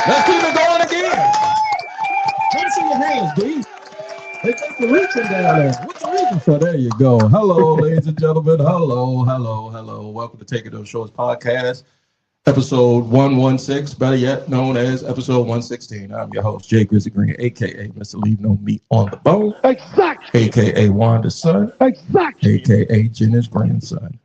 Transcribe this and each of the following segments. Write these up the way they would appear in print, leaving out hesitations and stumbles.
Let's keep it going again. Let me see your hands, please. They take the reaching down there. What's the reason? So there you go. Hello, ladies and gentlemen. Hello. Welcome to Taking Those Shorts podcast, episode 116, better yet known as episode 116. I'm your host, Jay Grizzly Green, a.k.a. Mr. Leave No Meat on the Bone. Exactly. A.k.a. Wanda's son. Exactly. A.k.a. Jenna's grandson.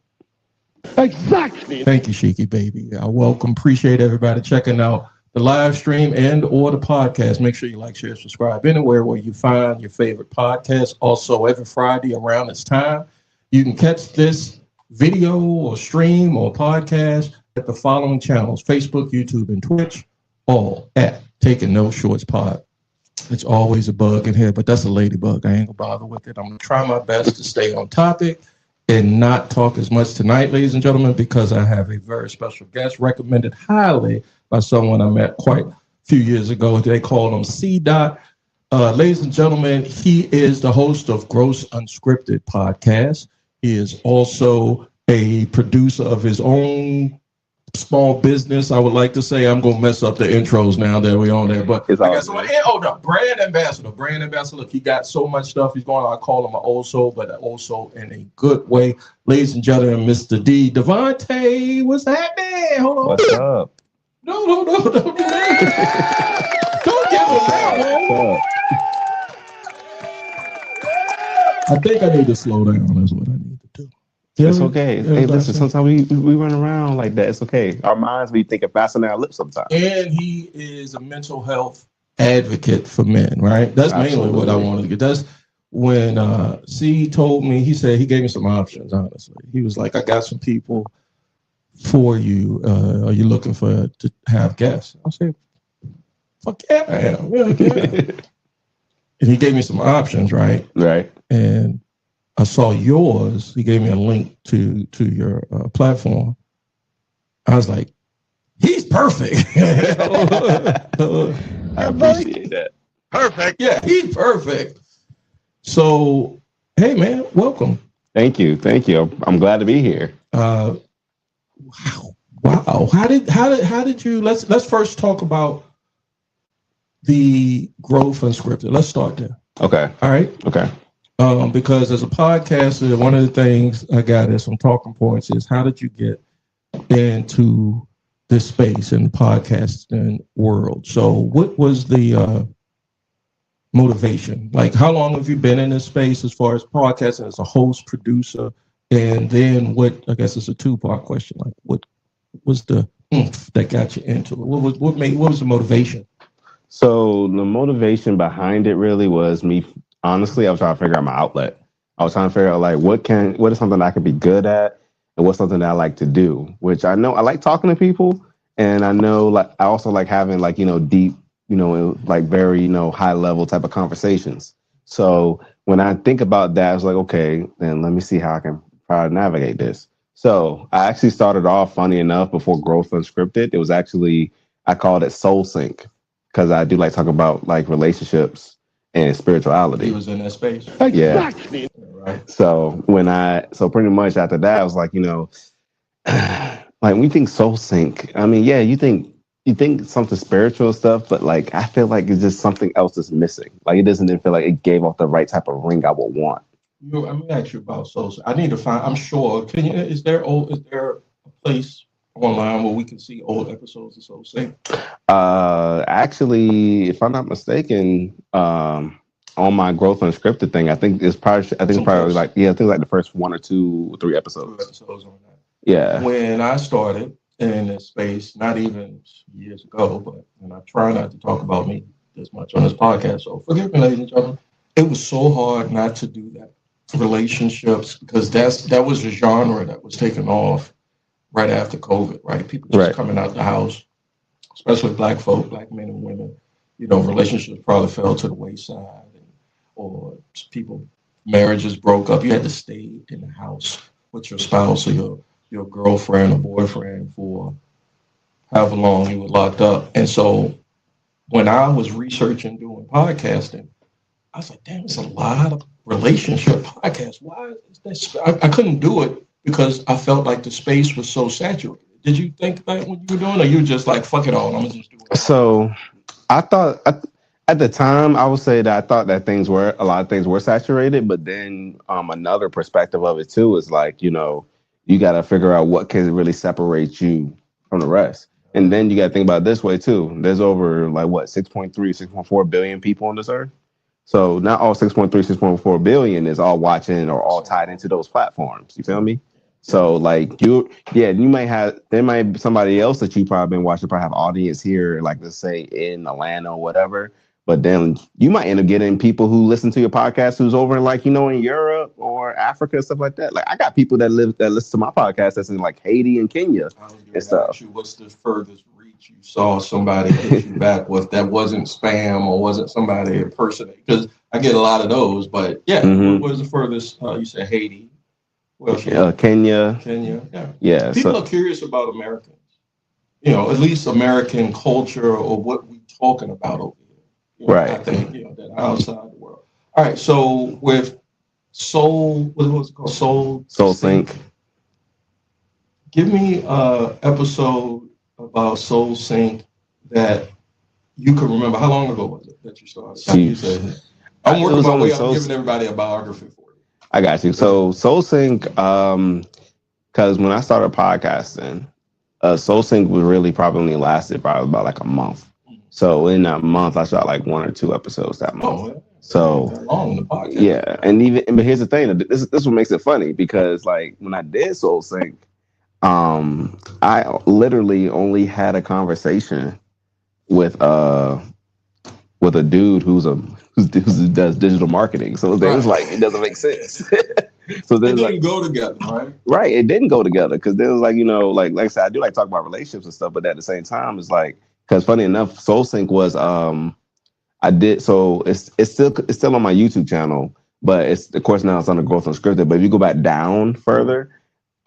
Exactly. Thank you, Sheiky baby. I welcome, appreciate everybody checking out the live stream and or the podcast. Make sure you like, share, subscribe anywhere where you find your favorite podcast. Also, every Friday around this time, you can catch this video or stream or podcast at the following channels: Facebook, YouTube, and Twitch, all at Taking No Shorts Pod. It's always a bug in here, but that's a ladybug. I ain't gonna bother with it. I'm gonna try my best to stay on topic and not talk as much tonight, ladies and gentlemen, because I have a very special guest recommended highly by someone I met quite a few years ago. They call him C. Dot. Ladies and gentlemen, he is the host of Gross Unscripted podcast. He is also a producer of his own small business. I would like to say, I'm going to mess up the intros now that we're on there, but I guess no, brand ambassador. Look, he got so much stuff he's going on. I call him an also, but also in a good way. Ladies and gentlemen, Mr. D. Devontae, what's happening? Hold on. What's up? No. Don't give him that one. I think I need to slow down. Is what I need to do. It's okay. Hey, listen, sometimes we run around like that. It's okay. Our minds be thinking faster than our lips sometimes. And he is a mental health advocate for men, right? That's mainly what I wanted to get. That's when C told me, he said, he gave me some options, honestly. He was like, I got some people for you. Are you looking to have guests? I said, fuck yeah, I am. Yeah. And he gave me some options, right? Right. And I saw yours. He gave me a link to your platform. I was like, he's perfect. I appreciate that. Perfect. Yeah, he's perfect. So, hey, man, welcome. Thank you. I'm glad to be here. Wow. How did you? Let's first talk about the Growth Unscripted. Let's start there. Okay. All right. Okay. Because as a podcaster, one of the things I got as some talking points is, how did you get into this space in the podcasting world? So what was the motivation? Like, how long have you been in this space as far as podcasting, as a host, producer? And then what, I guess it's a two-part question. Like, what was the oomph that got you into it? What was the motivation? So the motivation behind it really was me. Honestly, I was trying to figure out my outlet. I was trying to figure out like what is something I could be good at, and what's something that I like to do. Which I know I like talking to people, and I know like I also like having like deep, like very high level type of conversations. So when I think about that, I was like, okay, then let me see how I can try to navigate this. So I actually started off, funny enough, before Growth Unscripted. It was actually, I called it Soul Sync, because I do like talking about like relationships and spirituality. He was in that space. Yeah. Exactly. Right. So pretty much after that, I was like, like when you think soul sync, I mean, yeah, you think something spiritual stuff, but like I feel like it's just something else that's missing. Like it doesn't feel like it gave off the right type of ring I would want. I'm gonna ask you about soul sync. I need to find. I'm sure. Is there a place online where we can see old episodes of Soul Sync? Actually, if I'm not mistaken, on my Growth Unscripted thing, I think it's probably like the first 1 or 2 or 3 episodes. 2 episodes on that. Yeah. When I started in this space, not even years ago, but and I try not to talk about me this much on this podcast, so forgive me, ladies and gentlemen. It was so hard not to do that. Relationships, because that was a genre that was taking off right after COVID, right? People just coming out the house, especially black folk, black men and women. Relationships probably fell to the wayside, or people, marriages broke up. You had to stay in the house with your spouse or your girlfriend or boyfriend for however long you were locked up. And so when I was researching doing podcasting, I was like, damn, it's a lot of relationship podcasts. Why is that? I couldn't do it because I felt like the space was so saturated. Did you think that when you were doing it, or you were just like, fuck it all, I'm gonna just do it? So I thought at the time I would say that I thought that a lot of things were saturated, but then another perspective of it too is like, you got to figure out what can really separate you from the rest. And then you got to think about it this way too. There's over like what 6.4 billion people on this earth. So not all 6.4 billion is all watching or all tied into those platforms. You feel me? So like there might be somebody else that you probably been watching, probably have audience here, like let's say in Atlanta or whatever. But then you might end up getting people who listen to your podcast who's over in like, in Europe or Africa and stuff like that. Like I got people that listen to my podcast that's in like Haiti and Kenya and stuff. What's the furthest reach you saw somebody hit you back with that wasn't spam or wasn't somebody impersonating? Because I get a lot of those, but yeah, what was the furthest? You said Haiti. Kenya. Yeah. People are curious about Americans. At least American culture or what we talking about over here. Right. I think that outside the world. All right. So with Soul, what was it called? Soul Sync. Give me an episode about Soul Sync that you can remember. How long ago was it that you started? I'm working my way up, giving everybody a biography for you. I got you. So Soul Sync, because when I started podcasting, Soul Sync was really probably about like a month. So in that month, I shot like 1 or 2 episodes that month. So long the podcast. Yeah, but here's the thing. This what makes it funny because like when I did Soul Sync, I literally only had a conversation with a dude who does digital marketing. So it was like it doesn't make sense. So it didn't go together, right? Right, it didn't go together because there was like like I said, I do like talk about relationships and stuff, but at the same time, it's like because funny enough, Soul Sync was I did so it's still on my YouTube channel, but it's of course now it's under Growth Unscripted. But if you go back down further,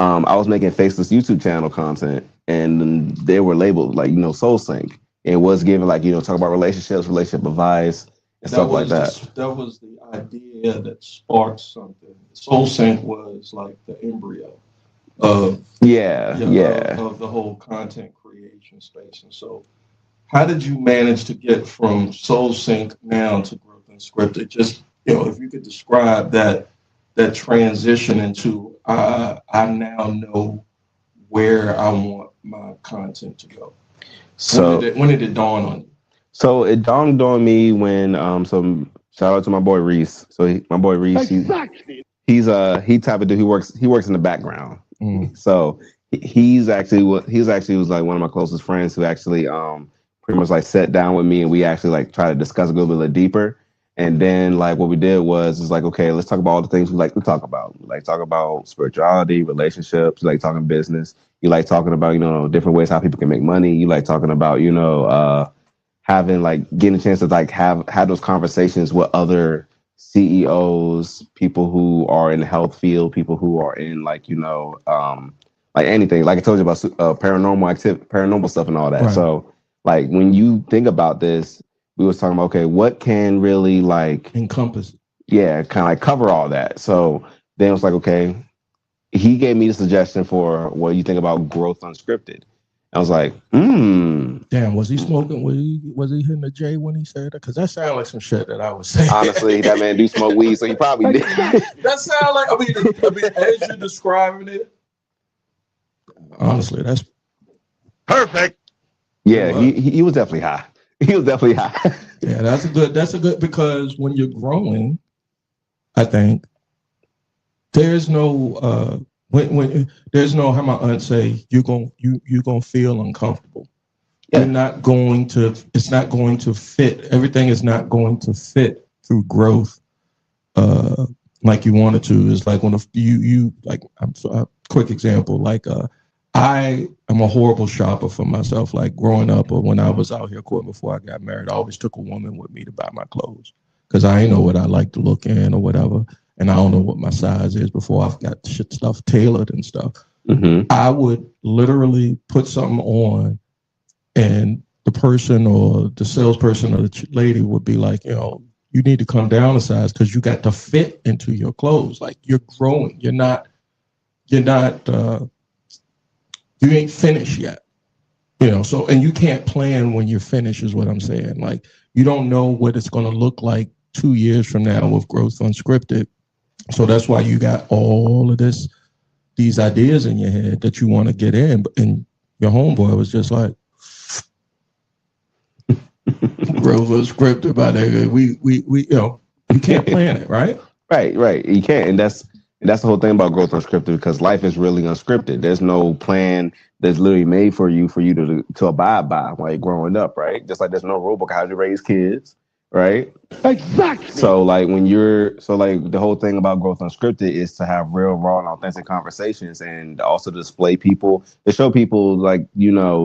I was making faceless YouTube channel content, and they were labeled like Soul Sync. It was given like talk about relationships, relationship advice, and stuff like that. That was the idea that sparked something. Soul Sync was like the embryo of of the whole content creation space. And so, how did you manage to get from Soul Sync now to Growth Unscripted? Just if you could describe that transition into I now know where I want my content to go. So when did it dawn on you? So it dawned on me when shout out to my boy Reese. So my boy Reese, he's type of dude. He works in the background. So he's actually was like one of my closest friends who actually pretty much like sat down with me and we actually like try to discuss a little bit deeper. And then like what we did was like, okay, let's talk about all the things we like to talk about. We like talk about spirituality, relationships, you like talking business, you like talking about, different ways how people can make money. You like talking about, having like getting a chance to like have those conversations with other CEOs, people who are in the health field, people who are in like, like anything, like I told you about paranormal stuff and all that. Right. So like when you think about this, we was talking about, okay, what can really like encompass? Yeah, kind of like cover all that. So then it was like, okay, he gave me the suggestion for what you think about Growth Unscripted. I was like, Damn, was he smoking? Was he hitting the J when he said that? Because that sounded like some shit that I was saying. Honestly, that man do smoke weed, so he probably did. That sound like, I mean, as you're describing it, honestly, that's perfect. Yeah, he was definitely high. He was definitely high. Yeah, that's a good because when you're growing, I think there's no when there's no, how my aunt say, you're gonna feel uncomfortable. Yeah. It's not going to fit. Everything is not going to fit through growth like you wanted to. It's like when you like, a quick example, like I am a horrible shopper for myself. Like growing up or when I was out here courting before I got married, I always took a woman with me to buy my clothes because I ain't know what I like to look in or whatever. And I don't know what my size is before I've got stuff tailored and stuff. Mm-hmm. I would literally put something on and the person or the salesperson or the lady would be like, you need to come down a size because you got to fit into your clothes. Like you're growing. You ain't finished yet. So, and you can't plan when you're finished is what I'm saying. Like, you don't know what it's going to look like 2 years from now with Growth Unscripted. So that's why you got all of these ideas in your head that you want to get in. And your homeboy was just like, Growth Unscripted, by that. We you can't plan it, right? Right. You can't, and that's the whole thing about Growth Unscripted, because life is really unscripted. There's no plan that's literally made for you to abide by, like growing up, right? Just like there's no rule book how to raise kids, right? Exactly. So like the whole thing about Growth Unscripted is to have real, raw, and authentic conversations, and also display people, to show people, like,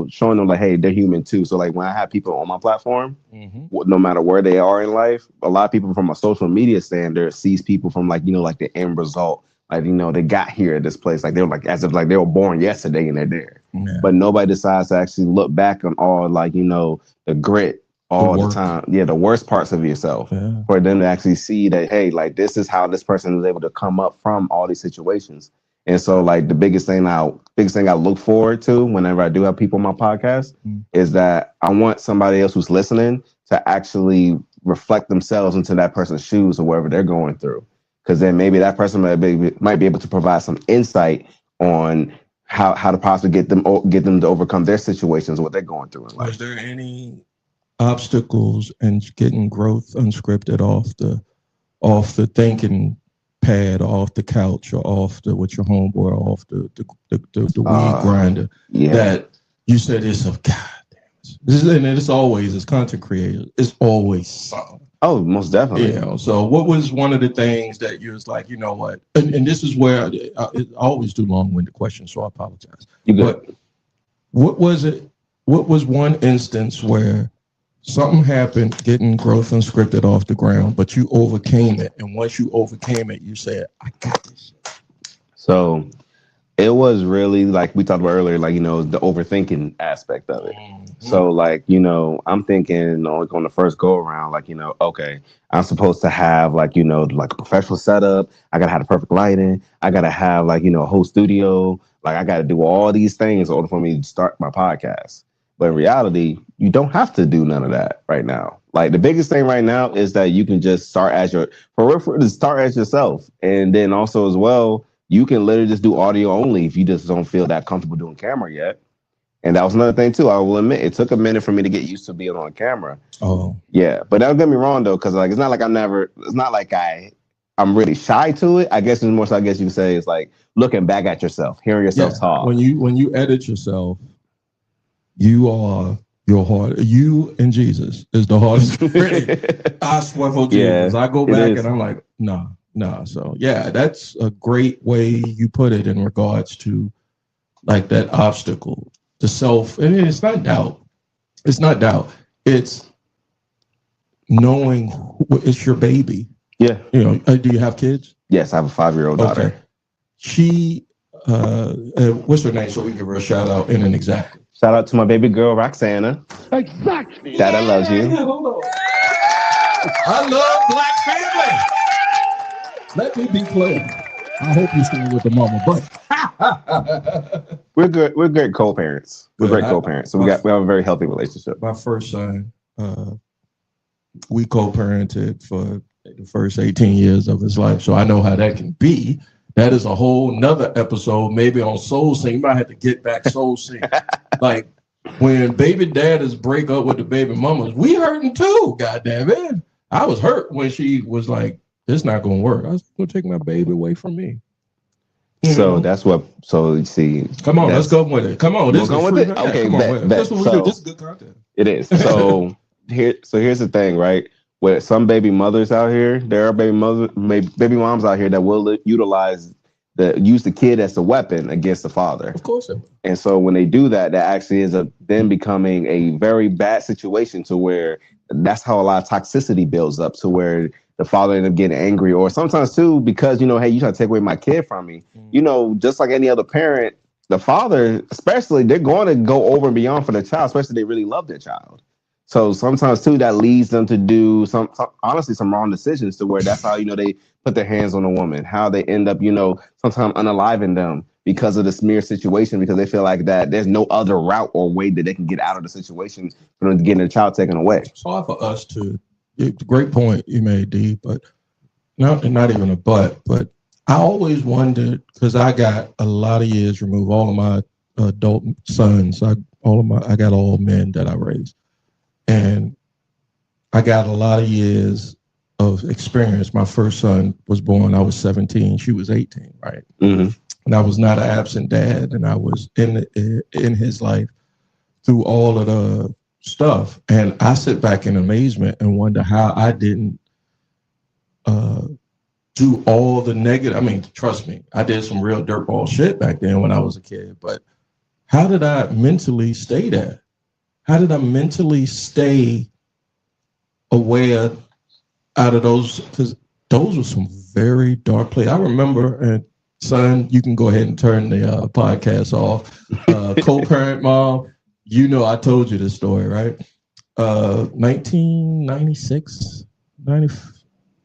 showing them like, hey, they're human too. So like when I have people on my platform, no matter where they are in life, a lot of people from a social media standard sees people from like the end result. Like, they got here at this place. Like, they were like, as if like they were born yesterday and they're there. Yeah. But nobody decides to actually look back on all, like, the grit, all the time. Yeah, the worst parts of yourself, for them to actually see that, hey, like, this is how this person was able to come up from all these situations. And so, like, the biggest thing I look forward to whenever I do have people on my podcast is that I want somebody else who's listening to actually reflect themselves into that person's shoes or wherever they're going through. Because then maybe that person might be able to provide some insight on how to possibly get them to overcome their situations, what they're going through in life. Was there any obstacles in getting Growth Unscripted off the thinking pad, off the couch, or off with your homeboy, or off the weed grinder? Yeah. That you said it's a it's always, as content creators, it's always something. Oh, most definitely. So what was one of the things that you was like, you know what? And this is where I always do long-winded questions, so I apologize. But what was it? What was one instance where something happened getting Growth Unscripted off the ground, but you overcame it, and once you overcame it, you said, "I got this." So it was really, like we talked about earlier, like, the overthinking aspect of it. So like, I'm thinking like on the first go around, like, okay, I'm supposed to have like, like a professional setup. I gotta have the perfect lighting. I gotta have like, a whole studio. Like, I gotta do all these things in order for me to start my podcast. But in reality, you don't have to do none of that right now. Like, the biggest thing right now is that you can just start as yourself. And then also as well, you can literally just do audio only if you just don't feel that comfortable doing camera yet. And that was another thing too. I will admit, it took a minute for me to get used to being on camera. Oh, yeah. But don't get me wrong though, because like it's not like I'm really shy to it. I guess it's more so, I guess you could say, it's like looking back at yourself, hearing yourself talk. When you edit yourself, you are your heart. You and Jesus is the hardest critic. I swear for Jesus. I go back and I'm like, nah. So yeah, that's a great way you put it in regards to like that obstacle, the self. And it's not doubt. It's not doubt. It's knowing it's your baby. Yeah. Do you have kids? Yes, I have a 5-year-old daughter. She, what's her name? So we give her a shout out in an exactly. Shout out to my baby girl, Roxana. Exactly. Dada loves you. Hold on. I love Black family. Let me be clear. I hope you're still with the mama, but we're good. We're great co-parents. We're great co-parents. So we have a very healthy relationship. My first son, we co-parented for the first 18 years of his life. So I know how that can be. That is a whole nother episode, maybe on Soul Sing. You might have to get back Soul Sing. Like when baby daddies break up with the baby mamas, we hurting too. Goddamn it. I was hurt when she was like, "It's not gonna work. I was gonna take my baby away from me." So that's what. So you see. Come on, let's go with it. Come on, let's go with it. Okay, come on, that's what we do. This is good content. It is. So here's the thing, right? With some baby mothers out here, there are baby moms out here that will use the kid as a weapon against the father. Of course. And so when they do that, that actually is then becoming a very bad situation, to where that's how a lot of toxicity builds up, to where the father ended up getting angry, or sometimes too, because, hey, you try to take away my kid from me. Just like any other parent, the father, especially, they're going to go over and beyond for their child, especially if they really love their child. So sometimes too that leads them to do some honestly some wrong decisions to where that's how they put their hands on a woman, how they end up sometimes unaliving them because of the smear situation because they feel like that there's no other route or way that they can get out of the situation for them getting their child taken away. It's hard for us to. Great point you made, D. But not even a but I always wondered because I got a lot of years removed. All of my adult sons, I got all men that I raised. And I got a lot of years of experience. My first son was born, I was 17, she was 18, right? Mm-hmm. And I was not an absent dad, and I was in his life through all of the stuff. And I sit back in amazement and wonder how I didn't do all the negative. I mean, trust me, I did some real dirtball shit back then when I was a kid, but how did I mentally stay there? How did I mentally stay aware out of those? Because those were some very dark places. I remember, and son, you can go ahead and turn the podcast off. Co-parent mom, I told you this story, right? 1996, 90.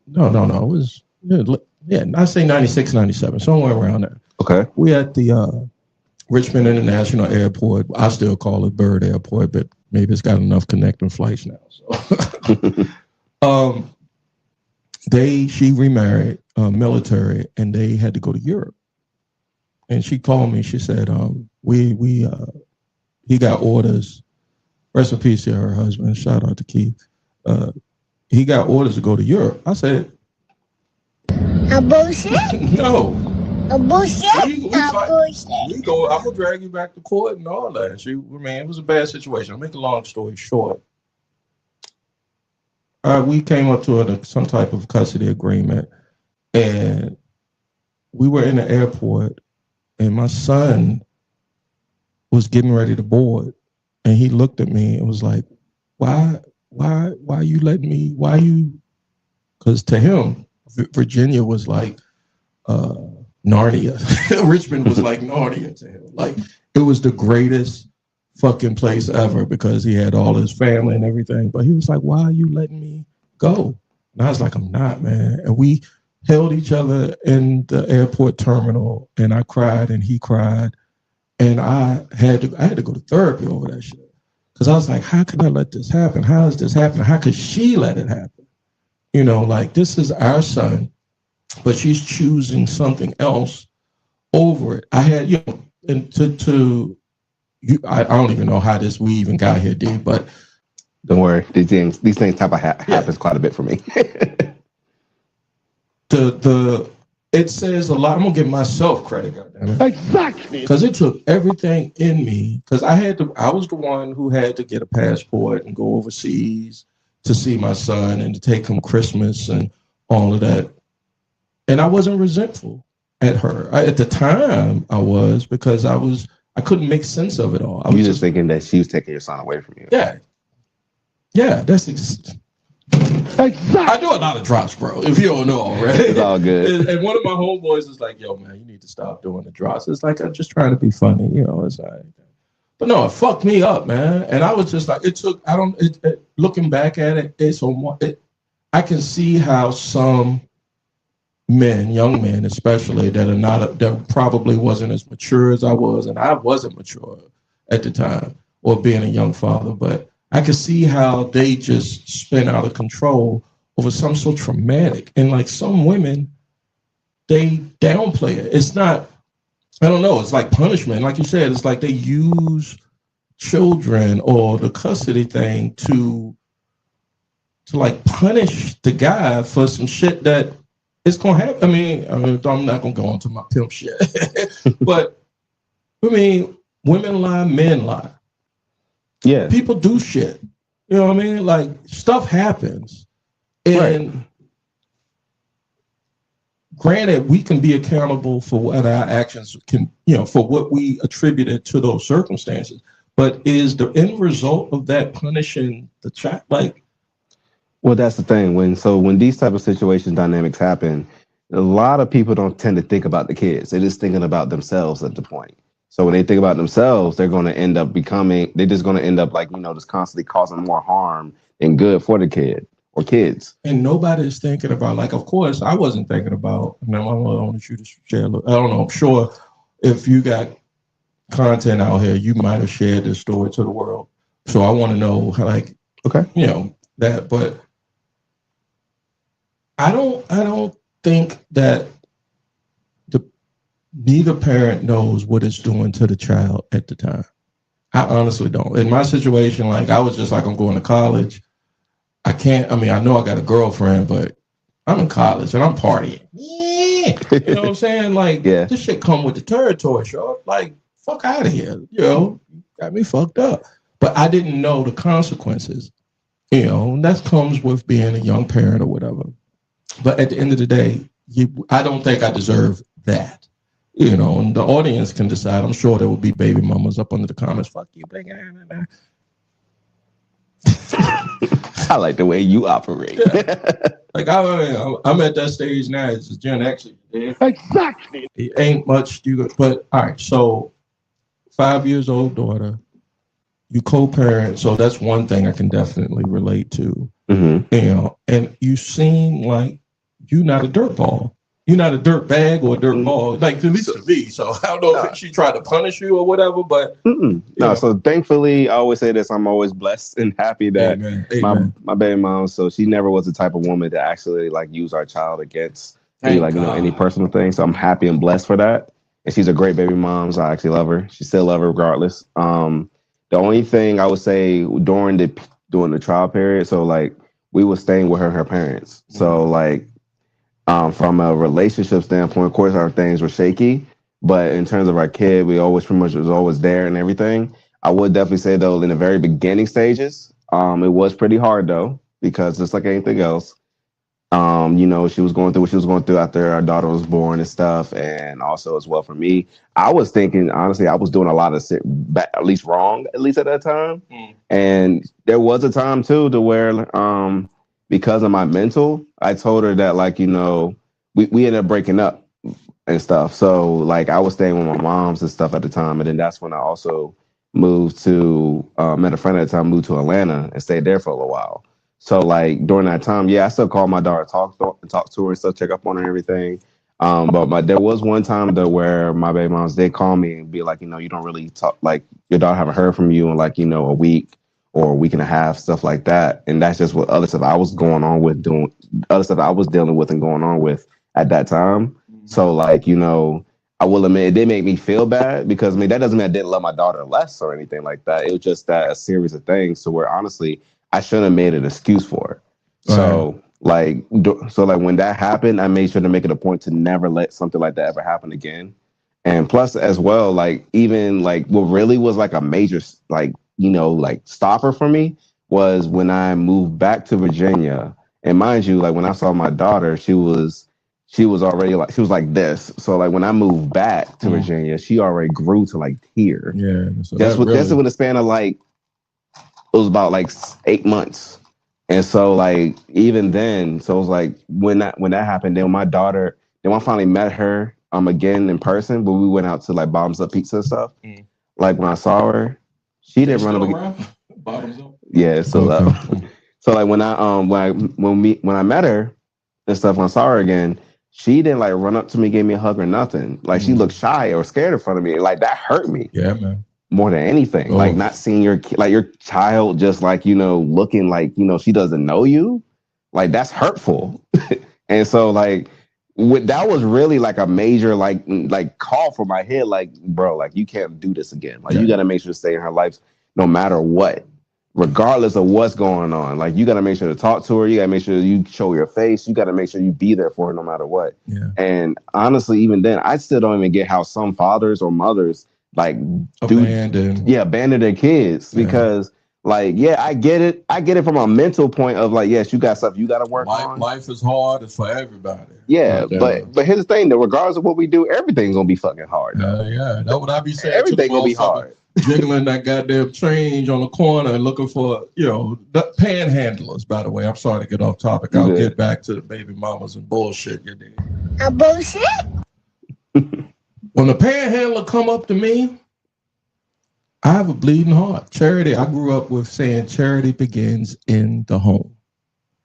No. It was, I say 96, 97, somewhere around there. Okay. We at the Richmond International Airport. I still call it Bird Airport, but maybe it's got enough connecting flights now. So, she remarried, military, and they had to go to Europe. And she called me. She said, he got orders. Rest in peace to her husband. Shout out to Keith. He got orders to go to Europe. I said, a bullshit? No. A bullshit? We go. I'm gonna drag you back to court and all that. It was a bad situation. I'll make a long story short. We came up to some type of custody agreement, and we were in the airport, and my son was getting ready to board, and he looked at me and was like, "Why you letting me? Why you?" Because to him, Virginia was like Narnia. Richmond was like Narnia to him. Like, it was the greatest fucking place ever because he had all his family and everything. But he was like, "Why are you letting me go?" And I was like, "I'm not, man." And we held each other in the airport terminal, and I cried and he cried. And I had to go to therapy over that shit. Because I was like, how could I let this happen? How is this happening? How could she let it happen? Like, this is our son, but she's choosing something else over it. I had, and I don't even know how we even got here, D, but don't worry. These things type of happens quite a bit for me. It says a lot. I'm gonna give myself credit, goddammit. Exactly. Because it took everything in me. Because I was the one who had to get a passport and go overseas to see my son and to take him Christmas and all of that. And I wasn't resentful at her. At the time, I was, because I couldn't make sense of it all. I was just thinking that she was taking your son away from you. Yeah, that's exactly. I do a lot of drops, bro. If you don't know already, it's all good. And one of my homeboys is like, "Yo, man, you need to stop doing the drops." It's like, I'm just trying to be funny, It's like, but no, it fucked me up, man. And I was just like, looking back at it, I can see how some men, young men especially, that probably wasn't as mature as I was, and I wasn't mature at the time, or being a young father, but I could see how they just spin out of control over something so traumatic. And like some women, they downplay it. It's not, I don't know, it's like punishment. Like you said, it's like they use children or the custody thing to like punish the guy for some shit that it's going to happen. I mean, I'm not going to go on to my pimp shit. But, women lie, men lie. Yeah. People do shit. You know what I mean? Like, stuff happens. And granted, we can be accountable for what our actions for what we attributed to those circumstances. But is the end result of that punishing the child? Like, well, that's the thing. When these type of situation dynamics happen, a lot of people don't tend to think about the kids. They're just thinking about themselves at the point. So when they think about themselves, they're going to end up they're just going to end up like, just constantly causing more harm than good for the kid or kids. And nobody's thinking about, like, of course, I wasn't thinking about, and I want you to share, I don't know, I'm sure if you got content out here, you might have shared this story to the world. So I want to know, like, okay, that, but I don't think that neither parent knows what it's doing to the child at the time. I honestly don't. In my situation, like, I was just like, I'm going to college. I know I got a girlfriend, but I'm in college and I'm partying. Yeah. You know what I'm saying? Like, This shit come with the territory, sure. Like, fuck out of here. Got me fucked up. But I didn't know the consequences, and that comes with being a young parent or whatever. But at the end of the day, I don't think I deserve that. And the audience can decide. I'm sure there will be baby mamas up under the comments. Fuck you, big ass. I like the way you operate. Yeah. Like, I'm at that stage now. It's Gen X. Exactly. It ain't much but all right. So 5 years old daughter, you co-parent. So that's one thing I can definitely relate to. Mm-hmm. And you seem like you're not a dirtball. You're not a dirt bag or a dirt ball, like, at least to me. So I don't know if she tried to punish you or whatever, but no. So thankfully, I always say this: I'm always blessed and happy that my baby mom. So she never was the type of woman to actually like use our child against any personal thing. So I'm happy and blessed for that. And she's a great baby mom. So I actually love her. She still love her regardless. The only thing I would say during the trial period, so like we were staying with her parents. So like. From a relationship standpoint, of course, our things were shaky, but in terms of our kid, we always pretty much was always there and everything. I would definitely say, though, in the very beginning stages, it was pretty hard, though, because just like anything else, she was going through what she was going through after our daughter was born and stuff. And also as well for me, I was thinking, honestly, I was doing a lot of at least wrong, at least at that time. And there was a time, too, to where because of my mental, I told her that, like, we ended up breaking up and stuff. So, like, I was staying with my moms and stuff at the time. And then that's when I also moved to, met a friend at the time, moved to Atlanta and stayed there for a little while. So, like, during that time, I still called my daughter, talk to her and stuff, check up on her and everything. But there was one time, though, where my baby moms did call me and be like, you don't really talk, like, your daughter haven't heard from you in, like, a week or a week and a half, stuff like that. And that's just what other stuff I was going on with, doing other stuff I was dealing with and going on with at that time. So, like, I will admit it did make me feel bad because, that doesn't mean I didn't love my daughter less or anything like that. It was just that a series of things. So where honestly, I shouldn't have made an excuse for it. Right. So when that happened, I made sure to make it a point to never let something like that ever happen again. And plus as well, like, even like what really was like a major, like, stopper for me was when I moved back to Virginia. And mind you, like, when I saw my daughter, she was already like, she was like this. So like when I moved back to Virginia, she already grew to like here. Yeah. So that's in the span of like, it was about like 8 months. And so like, even then, so it was like when that happened, then when I finally met her again in person, but we went out to like Bottoms Up Pizza and stuff. Like when I saw her, she didn't run up again. Bottoms Up? Yeah, so so like when I met her and stuff, when I saw her again, she didn't like run up to me, give me a hug or nothing. Like she looked shy or scared in front of me. Like that hurt me. Yeah, man. More than anything. Like not seeing your child just like, looking like, she doesn't know you. Like that's hurtful. And so like that was really like a major like call for my head. Like, bro, like you can't do this again. Like you got to make sure to stay in her life no matter what, regardless of what's going on. Like you got to make sure to talk to her. You got to make sure you show your face. You got to make sure you be there for her no matter what. Yeah. And honestly, even then, I still don't even get how some fathers or mothers like abandon their kids because like, I get it. I get it from a mental point of like, yes, you got stuff you got to work on. Life is hard. It's for everybody. Yeah, but here's the thing, though, regardless of what we do, everything's gonna be fucking hard. Yeah, that's what I be saying. Everything's gonna be hard. Jiggling that goddamn change on the corner and looking for, the panhandlers, by the way. I'm sorry to get off topic. I'll get back to the baby mamas and bullshit you did. A bullshit? When the panhandler come up to me I have a bleeding heart. Charity, I grew up with saying charity begins in the home.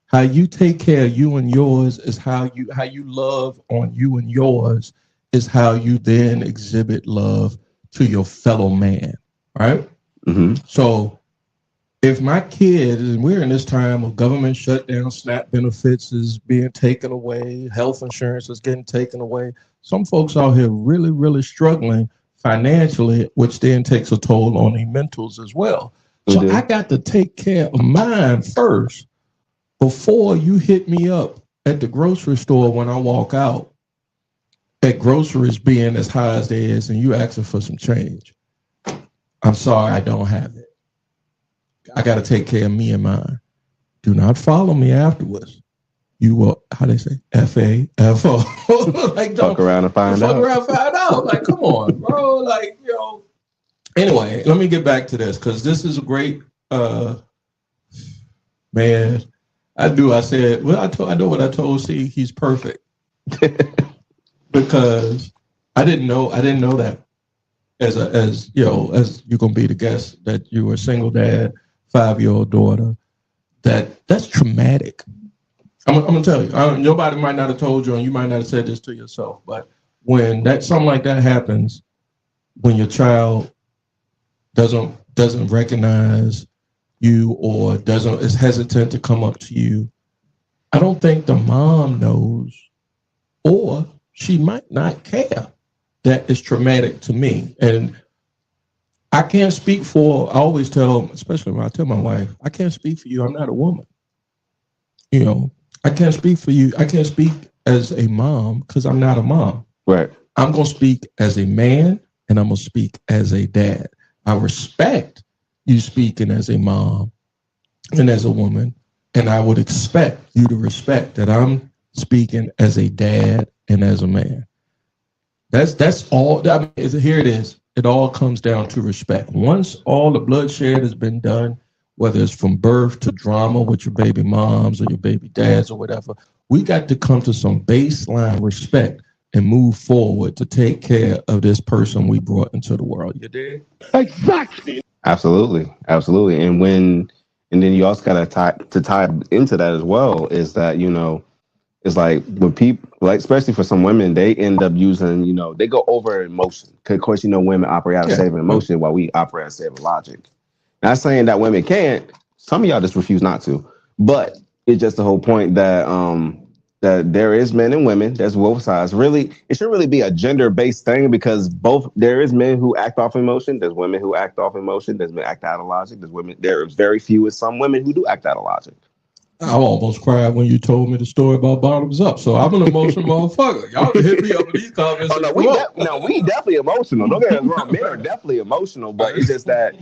How you take care of you and yours is how you love on you and yours is how you then exhibit love to your fellow man, right? Mm-hmm. So if my kid, and we're in this time of government shutdown, SNAP benefits is being taken away, health insurance is getting taken away. Some folks out here really, really struggling financially, which then takes a toll on their mentals as well. So I got to take care of mine first before you hit me up at the grocery store when I walk out at groceries being as high as they is and you asking for some change. I'm sorry, I don't have it. I got to take care of me and mine. Do not follow me afterwards. You will, how they say, F-A-F-O. Like, fuck around and find out. Fuck around and find out. Like, come on, bro. Like, you know. Anyway, let me get back to this because this is a great, man. I said, well, I know what I told C. He's perfect. Because I didn't know that as you're gonna be the guest that you were a single dad, 5-year-old daughter. That's traumatic. I'm gonna tell you. Nobody might not have told you, and you might not have said this to yourself. But when something like that happens, when your child doesn't recognize you or is hesitant to come up to you, I don't think the mom knows, or she might not care. That is traumatic to me. And I can't speak for, I always tell, especially when I tell my wife, I can't speak for you. I'm not a woman. You know, I can't speak for you. I can't speak as a mom because I'm not a mom. Right. I'm going to speak as a man and I'm going to speak as a dad. I respect you speaking as a mom and as a woman. And I would expect you to respect that I'm speaking as a dad and as a man. That's all. I mean, here it is. It all comes down to respect. Once all the bloodshed has been done, whether it's from birth to drama with your baby moms or your baby dads or whatever, we got to come to some baseline respect and move forward to take care of this person we brought into the world. You dig? Exactly. Absolutely. And then you also got to tie into that as well is that, you know, it's like when people, like, especially for some women, they end up using, you know, they go over emotion. Of course, you know, women operate out of saving emotion while we operate out of saving logic. Not saying that women can't. Some of y'all just refuse not to. But it's just the whole point that that there is men and women. There's both sides. Really, it should really be a gender-based thing because there is men who act off emotion. There's women who act off emotion. There's men act out of logic. There is very few with some women who do act out of logic. I almost cried when you told me the story about bottoms up. So I'm an emotional motherfucker. Y'all can hit me up with these comments. Oh, no, we definitely emotional. Don't get us wrong. Men are definitely emotional, but it's just that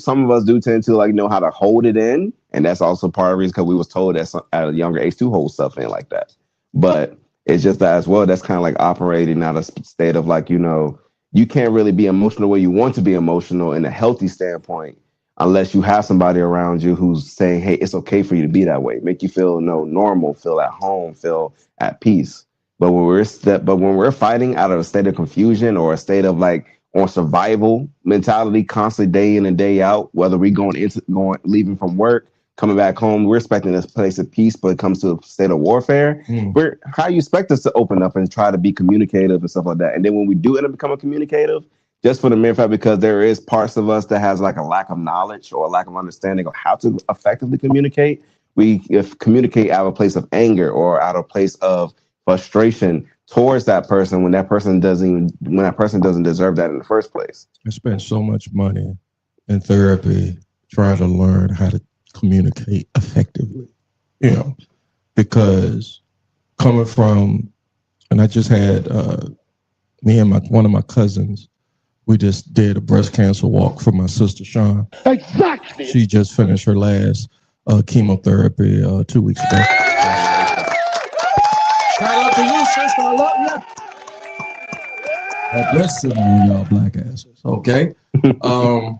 some of us do tend to like know how to hold it in. And that's also part of the reason because we was told at a younger age to hold stuff in like that. But it's just that as well, that's kind of like operating out of a state of like, you know, you can't really be emotional where you want to be emotional in a healthy standpoint. Unless you have somebody around you who's saying, hey, it's okay for you to be that way. Make you feel normal, feel at home, feel at peace. But when we're fighting out of a state of confusion or a state of like on survival mentality, constantly day in and day out, whether we leaving from work, coming back home, we're expecting this place of peace, but it comes to a state of warfare. How you expect us to open up and try to be communicative and stuff like that. And then when we do end up becoming communicative, just for the mere fact because there is parts of us that has like a lack of knowledge or a lack of understanding of how to effectively communicate. If communicate out of a place of anger or out of a place of frustration towards that person when that person doesn't deserve that in the first place. I spent so much money in therapy trying to learn how to communicate effectively, you know, because coming from, and I just had me and one of my cousins. We just did a breast cancer walk for my sister, Sean. Exactly. She just finished her last chemotherapy 2 weeks ago. Shout out to you, sister. I love you. God bless some of y'all black asses. Okay. And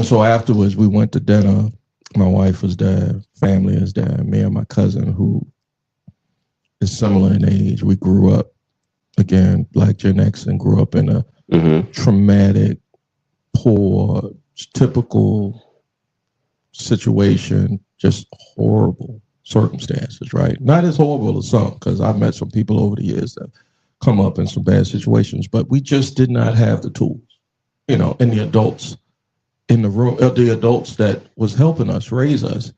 so afterwards, we went to dinner. My wife was there. Family is there. Me and my cousin, who is similar in age. We grew up, again, Black Gen X, and grew up in a traumatic poor, typical situation, just horrible circumstances, right? Not as horrible as some, because I've met some people over the years that come up in some bad situations, but we just did not have the tools, and the adults in the room, the adults that was helping us raise us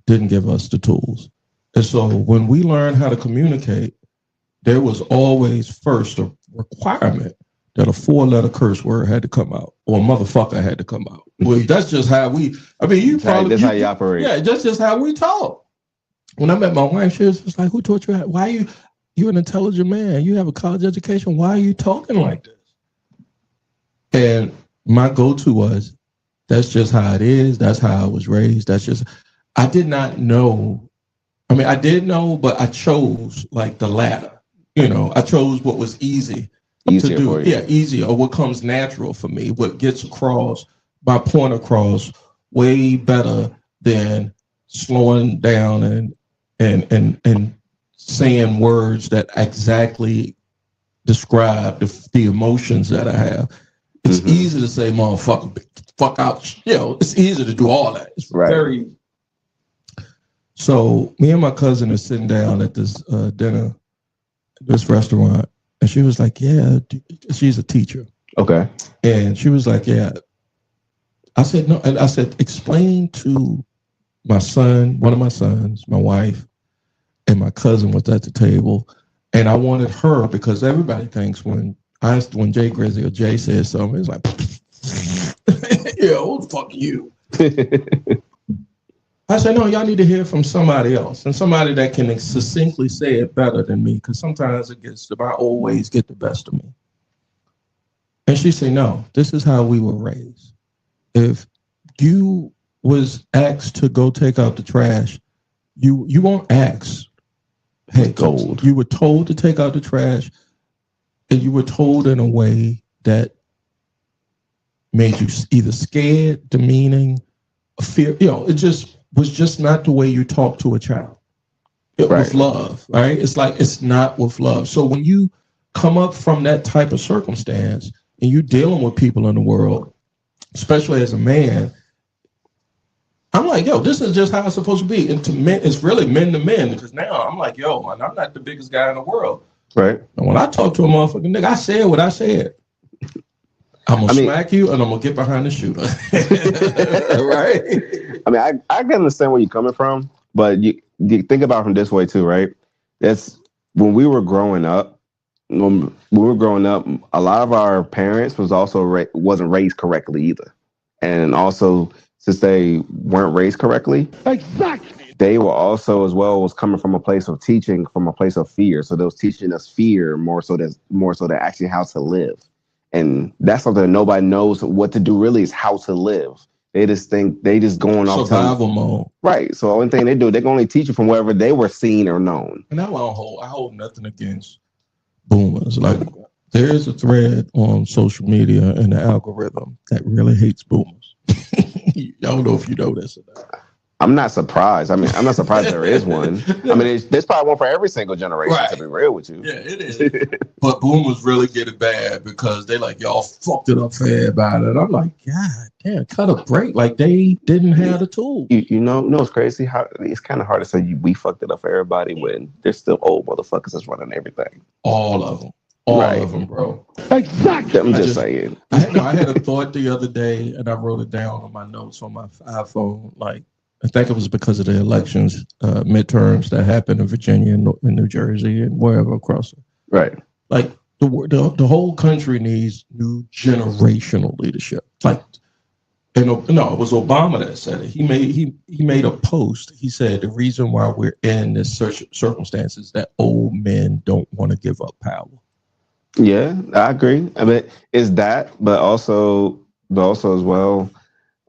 didn't give us the tools. And so when we learned how to communicate, there was always first a requirement that a 4-letter curse word had to come out or a motherfucker had to come out. Well, that's just how that's how you operate. Yeah, that's just how we talk. When I met my wife, she was just like, who taught you how? Why you're an intelligent man. You have a college education. Why are you talking like this? And my go-to was, that's just how it is. That's how I was raised. I did not know. I did know, but I chose like the latter. I chose what was easier to do. For you. Yeah, easier, or what comes natural for me, what gets across, my point across way better than slowing down and saying words that exactly describe the emotions that I have. It's easy to say, motherfucker, fuck out. It's easy to do all that. It's very. So me and my cousin are sitting down at this dinner, this restaurant, and she was like, yeah, she's a teacher. Okay. And she was like, yeah. I said, no. And I said, explain to my son, one of my sons, my wife, and my cousin was at the table. And I wanted her, because everybody thinks when Jay Grizzly or Jay says something, it's like, fuck you. I said, no, y'all need to hear from somebody else, and somebody that can succinctly say it better than me, because sometimes my old ways get the best of me. And she said, no, this is how we were raised. If you was asked to go take out the trash, you won't ask. Hey, told. You were told to take out the trash, and you were told in a way that made you either scared, demeaning, fear. It just was just not the way you talk to a child. With love, right? It's like, it's not with love. So when you come up from that type of circumstance and you dealing with people in the world, especially as a man, I'm like, this is just how it's supposed to be. And to men, it's really men to men, because now I'm like, man, I'm not the biggest guy in the world. Right. And when I talk to a motherfucking nigga, I said what I said. I'm going to smack you, and I'm going to get behind the shooter. Right? I can understand where you're coming from, but you think about it from this way too, right? That's when we were growing up. A lot of our parents wasn't raised correctly either. And also, since they weren't raised correctly, Exactly. they were also was coming from a place of teaching, from a place of fear. So they was teaching us fear more so than actually how to live. And that's something that nobody knows what to do really, is how to live. They just think going off survival mode. Right. So the only thing they do, they can only teach you from wherever they were seen or known. And I hold nothing against boomers. Like, there's a thread on social media and the algorithm that really hates boomers. I don't know if you know this or not. I'm not surprised. I'm not surprised there is one. There's probably one for every single generation, to be real with you. Yeah, it is. But boomers really get it bad because they like, y'all fucked it up for everybody. And I'm like, God damn, cut a break. Like, they didn't have the tool. You know it's crazy how it's kind of hard to say we fucked it up for everybody when there's still old motherfuckers that's running everything. All of them. All of them, bro. Exactly. I'm just saying. I had a thought the other day, and I wrote it down on my notes on my iPhone. Like, I think it was because of the elections, midterms that happened in Virginia and New Jersey and wherever across it. Right. Like, the whole country needs new generational leadership. Like, it was Obama that said it. He made a post. He said the reason why we're in this circumstance is that old men don't want to give up power. Yeah, I agree. It's that, but also as well.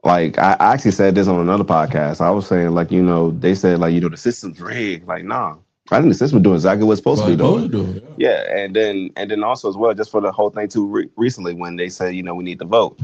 Like, I actually said this on another podcast. I was saying, like, they said, like, the system's rigged. Like, nah, I think the system's doing exactly what it's supposed to be doing. Yeah, and then also as well, just for the whole thing too, recently when they said, we need to vote.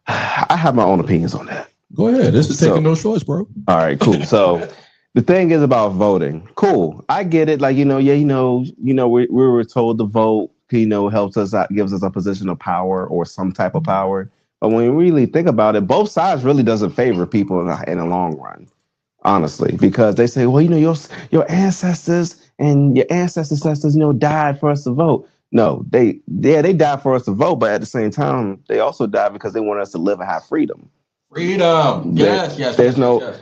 I have my own opinions on that. Go ahead. This is taking no choice, bro. All right, cool. So the thing is about voting. Cool. I get it. Like, we were told to vote, helps us out, gives us a position of power or some type of power. But when you really think about it, both sides really doesn't favor people in the long run, honestly, because they say, well, your ancestors and your ancestors, died for us to vote. No, they died for us to vote, but at the same time, they also died because they want us to live and have freedom. Freedom. Yes. There's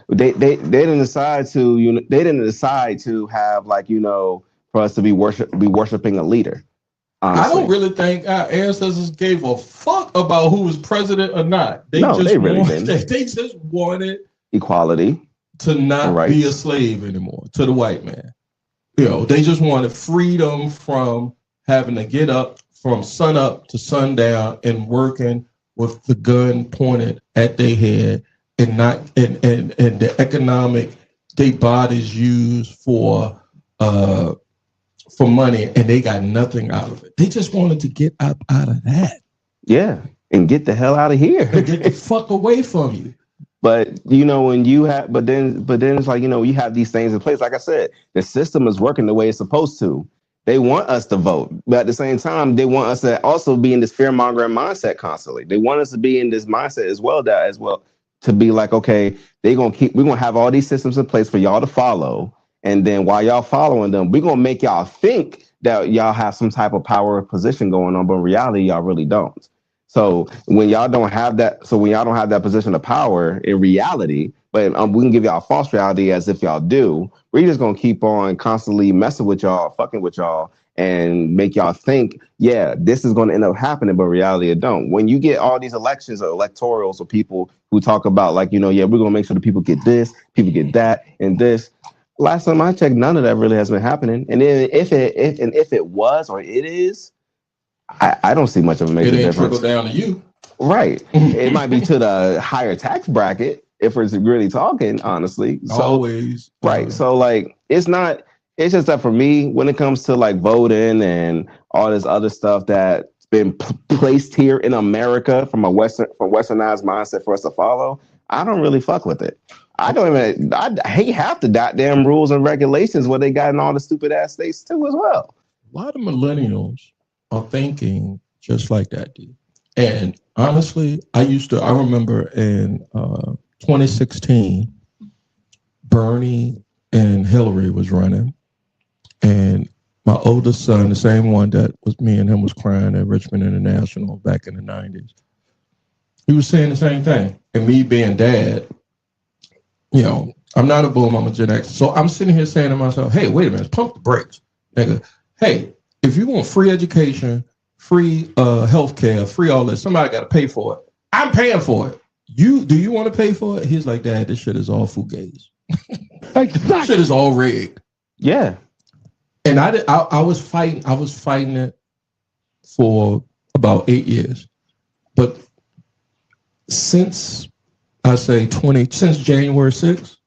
they didn't decide to they didn't decide to have for us to be worshiping a leader. Honestly. I don't really think our ancestors gave a fuck about who was president or not. They really didn't. They just wanted equality, to not be a slave anymore to the white man. They just wanted freedom from having to get up from sun up to sundown and working with the gun pointed at their head and not and the economic their bodies used for money, and they got nothing out of it. They just wanted to get up out of that. Yeah, and get the hell out of here. And get the fuck away from you. But when you have, but then it's like you have these things in place. Like I said, the system is working the way it's supposed to. They want us to vote, but at the same time, they want us to also be in this fear mongering mindset constantly. They want us to be in this mindset as well to be like, okay, we're gonna have all these systems in place for y'all to follow. And then while y'all following them, we're going to make y'all think that y'all have some type of power position going on, but in reality, y'all really don't. So when y'all don't have that position of power in reality, but we can give y'all a false reality as if y'all do, we're just going to keep on constantly messing with y'all, fucking with y'all, and make y'all think, yeah, this is going to end up happening, but reality it don't. When you get all these elections or electorals or people who talk about we're going to make sure the people get this, people get that, and this. Last time I checked, none of that really has been happening. And then if it was or it is, I don't see much of a major difference. It ain't trickle down to you. Right. It might be to the higher tax bracket if we're really talking, honestly. Always. Right. So it's just that for me, when it comes to voting and all this other stuff that's been placed here in America from westernized mindset for us to follow, I don't really fuck with it. I hate half the goddamn rules and regulations what they got in all the stupid ass states too as well. A lot of millennials are thinking just like that, dude. And honestly, I remember in 2016, Bernie and Hillary was running, and my oldest son, the same one that was me and him was crying at Richmond International back in the 90s, he was saying the same thing. And me being dad, I'm not a boom, I'm a Gen X. So I'm sitting here saying to myself, hey, wait a minute, pump the brakes, nigga. Hey, if you want free education, free healthcare, free all this, somebody got to pay for it. I'm paying for it. Do you want to pay for it? He's like, Dad, this shit is all fugazi. This shit is all rigged. Yeah. And I was fighting it for about 8 years. But since January 6th,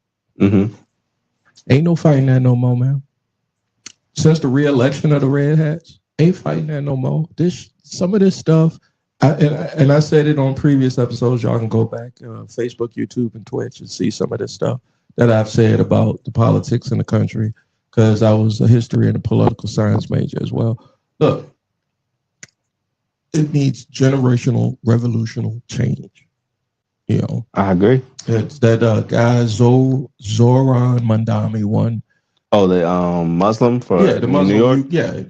ain't no fighting that no more, man. Since the re-election of the Red Hats, ain't fighting that no more. Some of this stuff, and I said it on previous episodes, y'all can go back Facebook, YouTube, and Twitch and see some of this stuff that I've said about the politics in the country, because I was a history and a political science major as well. Look, it needs generational, revolutionary change. I agree. It's that guy Zoran Mandami won. Oh, the Muslim for the Muslim, New York?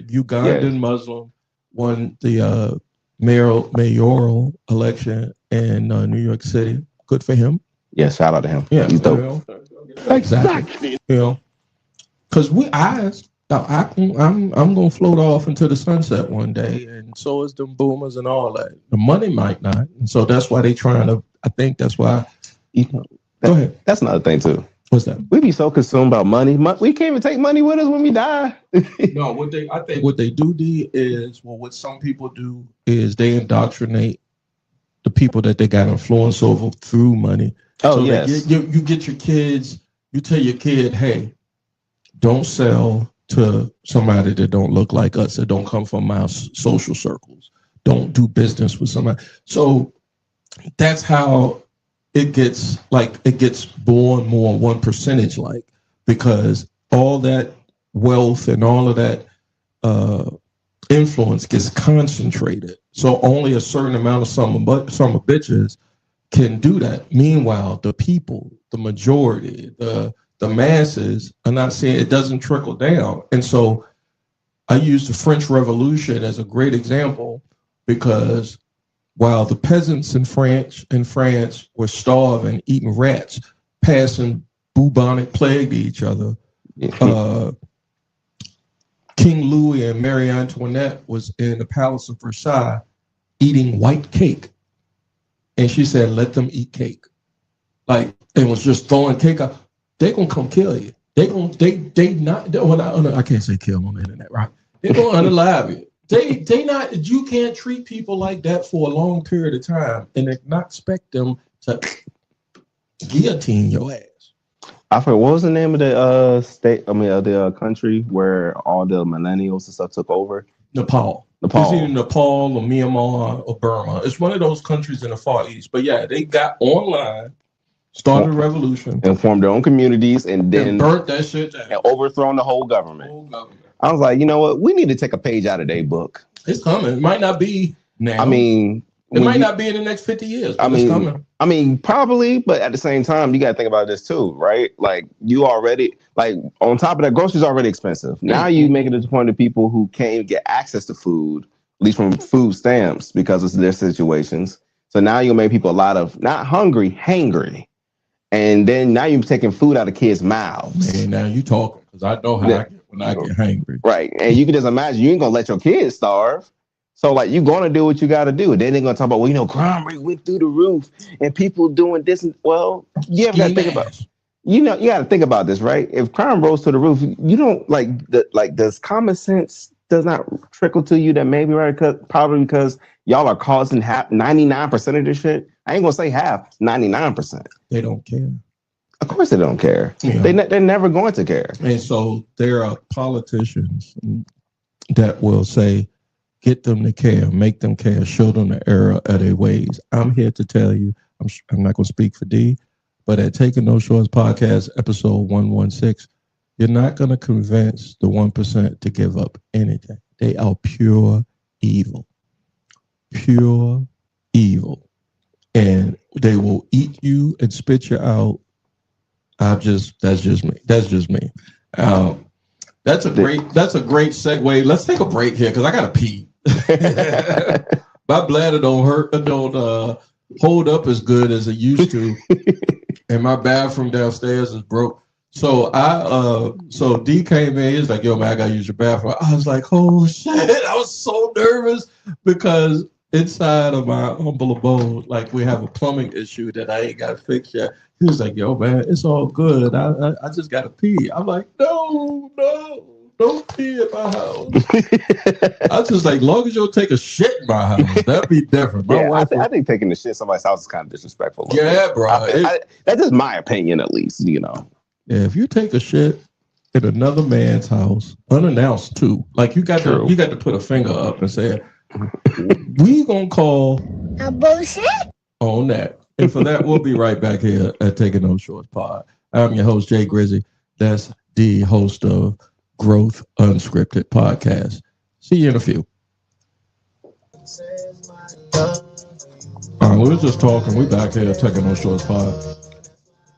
Ugandan Muslim won the mayoral election in New York City. Good for him. Yeah, shout out to him. Yeah, he's dope. Exactly. Because I'm gonna float off into the sunset one day, and so is them boomers and all that. The money might not, and so that's why they trying to. I think that's why. Go ahead. That's another thing too. What's that? We be so consumed about money. We can't even take money with us when we die. No, I think what they do is, what some people do is they indoctrinate the people that they got influence over through money. Oh, so yes. You get your kids. You tell your kid, hey, don't sell to somebody that don't look like us, that don't come from our social circles. Don't do business with somebody. So that's how it gets born more 1% because all that wealth and all of that influence gets concentrated. So only a certain amount of some bitches can do that. Meanwhile, the people, the majority, the masses are not seeing it, doesn't trickle down. And so I use the French Revolution as a great example because while the peasants in France were starving, eating rats, passing bubonic plague to each other, King Louis and Marie Antoinette was in the Palace of Versailles eating white cake. And she said, let them eat cake. Like, it was just throwing cake out. They're going to come kill you. I can't say kill on the internet, right? They're going to unalive you. You can't treat people like that for a long period of time and not expect them to guillotine your ass. I forgot, what was the name of the the country where all the millennials and stuff took over? Nepal. It's either Nepal or Myanmar or Burma. It's one of those countries in the Far East. But yeah, they got online, started a revolution, and formed their own communities, and then burnt that shit down and overthrown the whole government. I was like, you know what? We need to take a page out of their book. It's coming. It might not be now. I mean, it might not be in the next 50 years. But it's coming. I mean, probably, but at the same time, you got to think about this too, right? Like, you already, like, on top of that, groceries are already expensive. Now you make it to the point of people who can't even get access to food, at least from food stamps, because of their situations. So now you'll make people a lot of not hungry, hangry. And then now you're taking food out of kids' mouths. Man, now you talking, because I know how I get when I get hangry. Right. And you can just imagine you ain't going to let your kids starve. So, like, you're going to do what you got to do. Then they're going to talk about, well, crime rate went through the roof and people doing this. Well, you have got to think about, you got to think about this, right? If crime rose to the roof, you don't does common sense does not trickle to you that maybe, right? Probably because y'all are causing 99% of this shit. I ain't going to say half, 99%. They don't care. Of course they don't care. Yeah. They're never going to care. And so there are politicians that will say, get them to care, make them care, show them the error of their ways. I'm here to tell you, I'm not going to speak for D, but at Taking No Shorts podcast, episode 116, you're not going to convince the 1% to give up anything. They are pure evil. Pure evil. And they will eat you and spit you out. That's just me. That's me. That's a great segue. Let's take a break here because I gotta pee. My bladder don't hold up as good as it used to, and my bathroom downstairs is broke. So so D came in. He's like, "Yo, man, I gotta use your bathroom." I was like, "Oh shit!" I was so nervous because inside of my humble abode, like, we have a plumbing issue that I ain't got fixed yet. He was like, "Yo, man, it's all good. I just gotta pee." I'm like, "No, don't pee in my house." I was just like, long as you'll take a shit in my house, that'd be different. My wife I think taking the shit in somebody's house is kind of disrespectful. Yeah, bro. That's just my opinion, at least, Yeah, if you take a shit in another man's house, unannounced too, like you got to put a finger up and say, "We gonna call a bullshit on that." And for that, we'll be right back here at Taking No Shorts Pod. I'm your host, Jay Grizzy. That's the host of Growth Unscripted Podcast. See you in a few. We were just talking. We back here at Taking No Shorts Pod.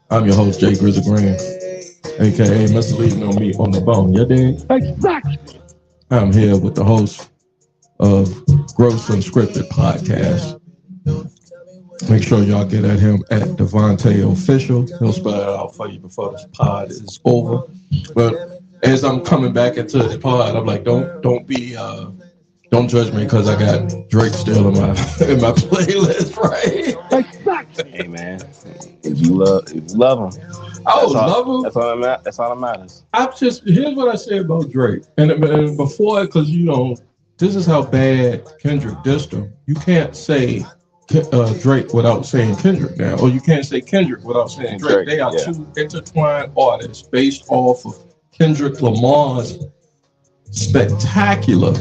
I'm your host, Jay Grizzy Green, a.k.a. Mr. Leave No Meat on the Bone. You dig? Exactly. I'm here with the host of Growth Unscripted Podcast. Make sure y'all get at him at Devontae Official. He'll spell it out for you before this pod is over. But as I'm coming back into the pod, I'm like, don't judge me because I got Drake still in my playlist, right? Exactly. Hey man, if you love him, love him. That's all that matters. Here's what I say about Drake, and before, because this is how bad Kendrick dissed him. You can't say Drake without saying Kendrick now, or you can't say Kendrick without saying Drake. They are two intertwined artists based off of Kendrick Lamar's spectacular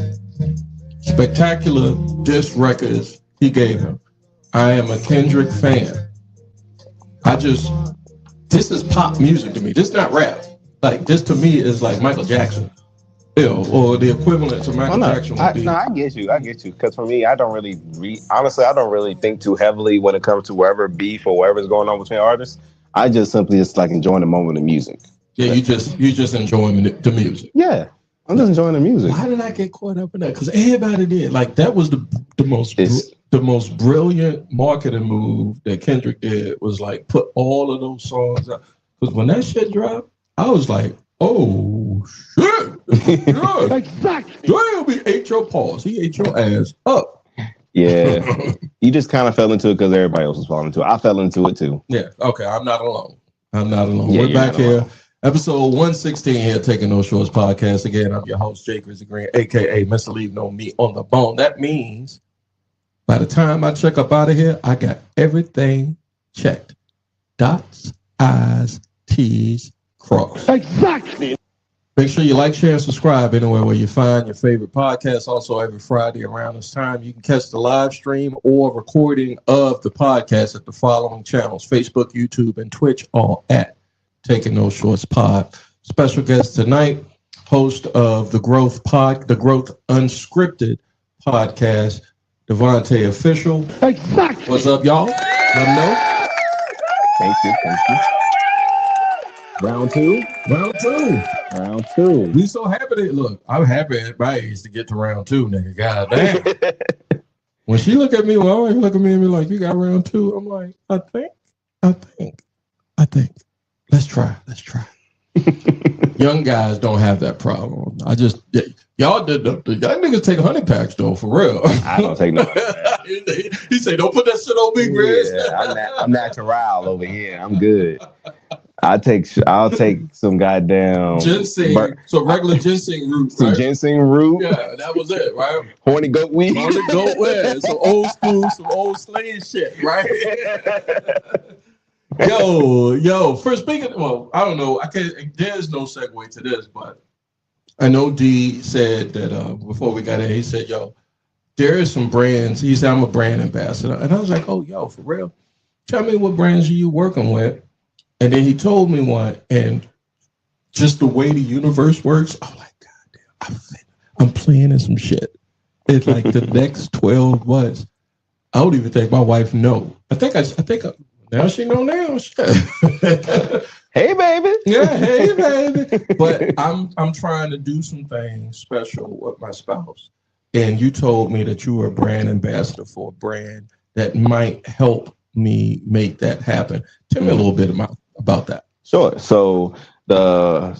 diss records he gave him. I am a Kendrick fan. This is pop music to me. This is not rap. Like, this to me is like Michael Jackson. or the equivalent to Michael Jackson would be. No, I get you. I get you. Because for me, I don't really honestly, I don't really think too heavily when it comes to wherever beef or whatever's going on between artists. I just simply just like enjoying the moment of music. Yeah, you just enjoying the music. Yeah, I'm just enjoying the music. Why did I get caught up in that? Because everybody did. Like that was the most brilliant marketing move that Kendrick did was like put all of those songs out. Because when that shit dropped, I was like, oh shit. Exactly. Damn, he ate your paws. He ate your ass up. Yeah. You just kind of fell into it because everybody else was falling into it. I fell into it too. Yeah. Okay. I'm not alone. Yeah, We're back here. Episode 116 here, Taking No Shorts podcast. Again, I'm your host, Jay Grizzly Green, a.k.a. Mr. Leave No Meat on the Bone. That means by the time I check up out of here, I got everything checked. Dots, I's, T's, crossed. Exactly. Make sure you like, share, and subscribe anywhere where you find your favorite podcast. Also, every Friday around this time, you can catch the live stream or recording of the podcast at the following channels: Facebook, YouTube, and Twitch, all at Taking No Shorts Pod. Special guest tonight, host of the Growth Unscripted podcast, Devontae Official. Exactly. What's up, y'all? Let them know. Thank you. Round two. We so happy to look. I'm happy at my age to get to round two, nigga. God damn. When she look at me, well, she look at me and be like, "You got round two?" I'm like, I think. Let's try. Young guys don't have that problem. Y'all did y'all niggas take honey packs though, for real. I don't take no. He said, "Don't put that shit on me, Grizz." Yeah, I'm natural over here. I'm good. I'll take some goddamn ginseng. So regular ginseng root, some right? ginseng root. Yeah, that was it, right? Horny goat weed. Some old school, some old slave shit, right? Yo. First, speaking, well, I don't know. There's no segue to this, but I know D said that before we got in, he said, "Yo, there is some brands." He said, "I'm a brand ambassador," and I was like, "Oh, yo, for real? Tell me what brands are you working with?" And then he told me one, and just the way the universe works, I'm like, God damn, I'm playing in some shit. It's like the next 12 months. I don't even think my wife know. I think now she know now. Hey, baby. Yeah, hey, baby. But I'm trying to do some things special with my spouse. And you told me that you were a brand ambassador for a brand that might help me make that happen. Tell me a little bit about that. Sure. So so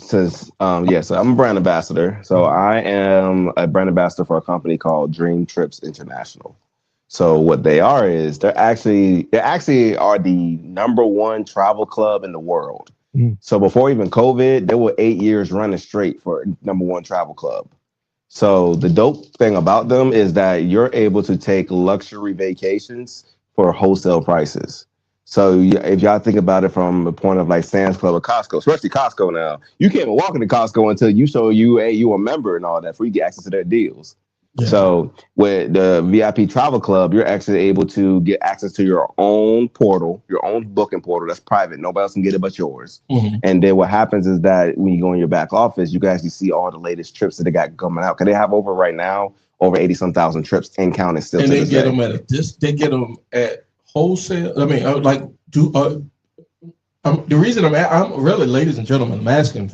I'm a brand ambassador. So I am a brand ambassador for a company called Dream Trips International. So what they are is they actually are the #1 travel club in the world. So before even COVID, there were 8 years running straight for #1 travel club. So the dope thing about them is that you're able to take luxury vacations for wholesale prices. So if y'all think about it from the point of like Sam's Club or Costco, especially Costco now, you can't even walk into Costco until you show you a member and all that for you to get access to their deals. Yeah. So with the VIP Travel Club, you're actually able to get access to your own portal, your own booking portal that's private. Nobody else can get it but yours. Mm-hmm. And then what happens is that when you go in your back office, you can actually see all the latest trips that they got coming out. Because they have over 80-some thousand trips and counting still. And they get them they get them at wholesale. I mean, the reason I'm really, ladies and gentlemen, I'm asking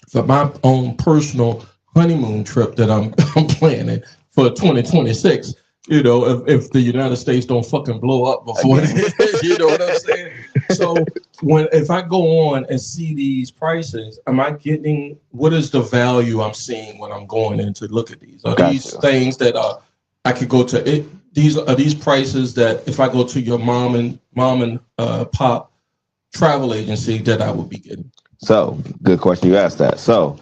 for my own personal honeymoon trip that I'm planning for 2026. You know, if the United States don't fucking blow up before then, you know what I'm saying? So if I go on and see these prices, am I getting, what is the value I'm seeing when I'm going in to look at these? Are these things that I could go to it? Are these prices that if I go to your mom and pop travel agency that I would be getting? So good question you asked that. So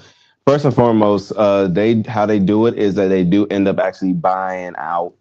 first and foremost, how they do it is that they do end up actually buying out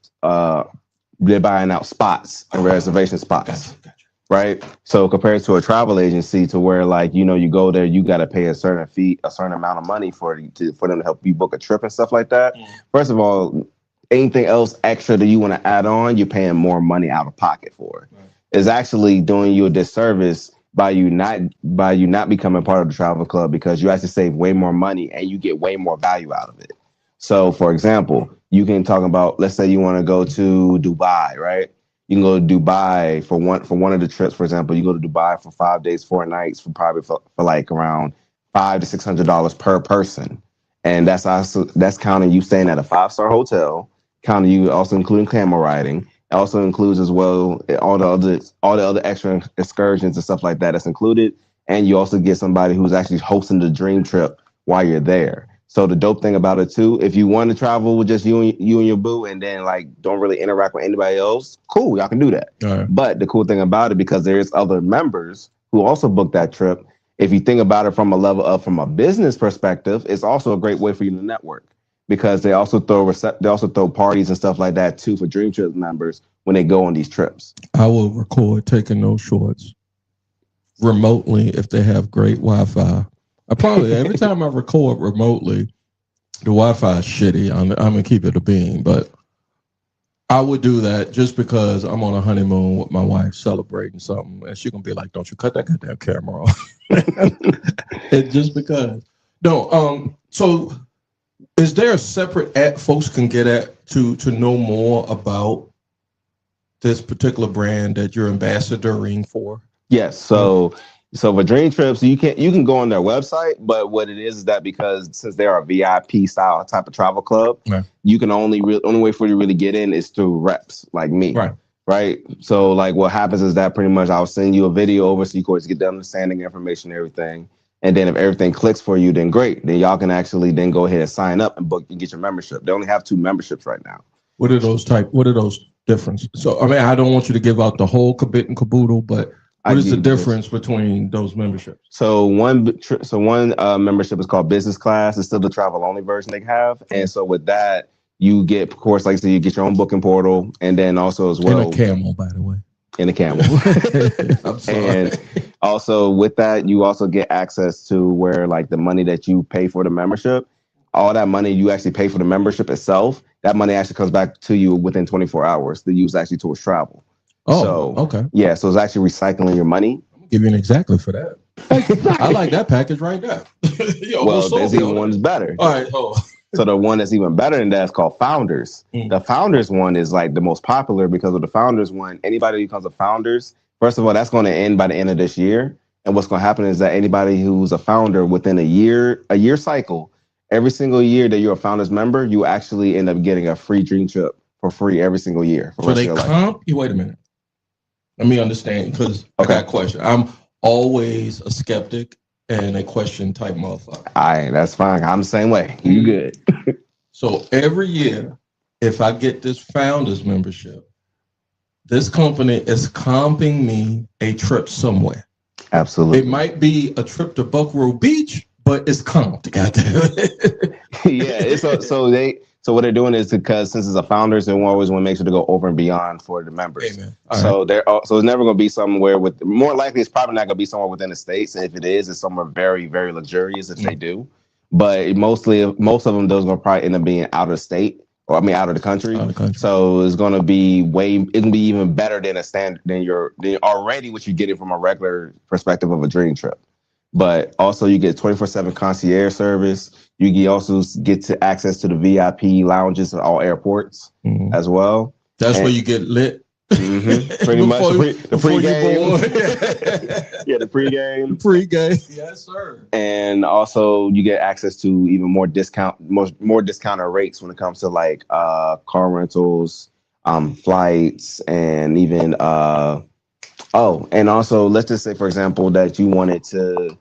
spots and reservation spots. Gotcha. Right. So compared to a travel agency, to where you go there, you got to pay a certain fee, a certain amount of money for them to help you book a trip and stuff like that. Mm. First of all, anything else extra that you want to add on, you're paying more money out of pocket for. Right. It's actually doing you a disservice by you not becoming part of the travel club, because you actually save way more money and you get way more value out of it. So, for example, you can talk about, let's say you want to go to Dubai, right? You can go to Dubai for one of the trips. For example, you go to Dubai for 5 days, 4 nights for like around $500 to $600 per person, and that's counting you staying at a 5-star hotel, counting you also including camel riding. It also includes as well all the other extra excursions and stuff like that. That's included, and you also get somebody who's actually hosting the dream trip while you're there. So the dope thing about it too, if you want to travel with just you and your boo, and then like don't really interact with anybody else, cool, y'all can do that. Right. But the cool thing about it, because there's other members who also booked that trip, if you think about it from a business perspective, it's also a great way for you to network, because they also throw parties and stuff like that too for Dream Trip members when they go on these trips. I will record taking those shorts remotely if they have great Wi-Fi. I probably every time I record remotely, the Wi-Fi is shitty. I'm gonna keep it a bean, but I would do that just because I'm on a honeymoon with my wife celebrating something, and she's gonna be like, "Don't you cut that goddamn camera off?" And just because. No. So, is there a separate app folks can get at to know more about this particular brand that you're ambassadoring for? Yes. So for Dream Trips, you can go on their website, but what it is that because since they're a VIP style type of travel club, you can only way for you to really get in is through reps like me. Right. So like what happens is that pretty much I'll send you a video over so you can always get the understanding, information, everything. And then if everything clicks for you, then great. Then y'all can actually then go ahead and sign up and book and get your membership. They only have 2 memberships right now. What are those differences? So I mean, I don't want you to give out the whole kabit and caboodle, but what is the difference between those memberships? So one membership is called business class. It's still the travel only version they have. And so with that, you get, of course, like I said, you get your own booking portal, and then also as well. In a camel, by the way. In a camel. I'm sorry. And also with that, you also get access to where like the money that you pay for the membership, all that money you actually pay for the membership itself, that money actually comes back to you within 24 hours to use actually towards travel. Oh, so, okay. Yeah, so it's actually recycling your money. I'll give you an exactly for that. I like that package right now. Well, there's even one that's better. All right. Oh. So the one that's even better than that is called Founders. The Founders one is like the most popular because of the Founders one. Anybody who becomes a Founders, first of all, that's going to end by the end of this year. And what's going to happen is that anybody who's a founder within a year cycle, every single year that you're a Founders member, you actually end up getting a free dream trip for free every single year. So they comp you. Wait a minute. Let me understand, because I got a question. I'm always a skeptic and a question type motherfucker. All right, that's fine. I'm the same way. You good. So every year, if I get this founders membership, this company is comping me a trip somewhere. Absolutely. It might be a trip to Buckrow Beach, but it's comped. Yeah, so what they're doing is because since it's a founders, they always want to make sure to go over and beyond for the members. Amen. So it's never going to be somewhere more likely it's probably not going to be somewhere within the States. And if it is, it's somewhere very, very luxurious if they do. But most of them, those are going to probably end up being out of state, or out of the country. So it's going to be even better than than already what you're getting from a regular perspective of a dream trip. But also you get 24/7 concierge service. You also get to access to the VIP lounges at all airports as well. That's where you get lit. Pretty much the pregame. Yeah, the pregame. Yes, sir. And also you get access to even more discounted rates when it comes to like car rentals, flights, and even and also let's just say, for example, that you wanted to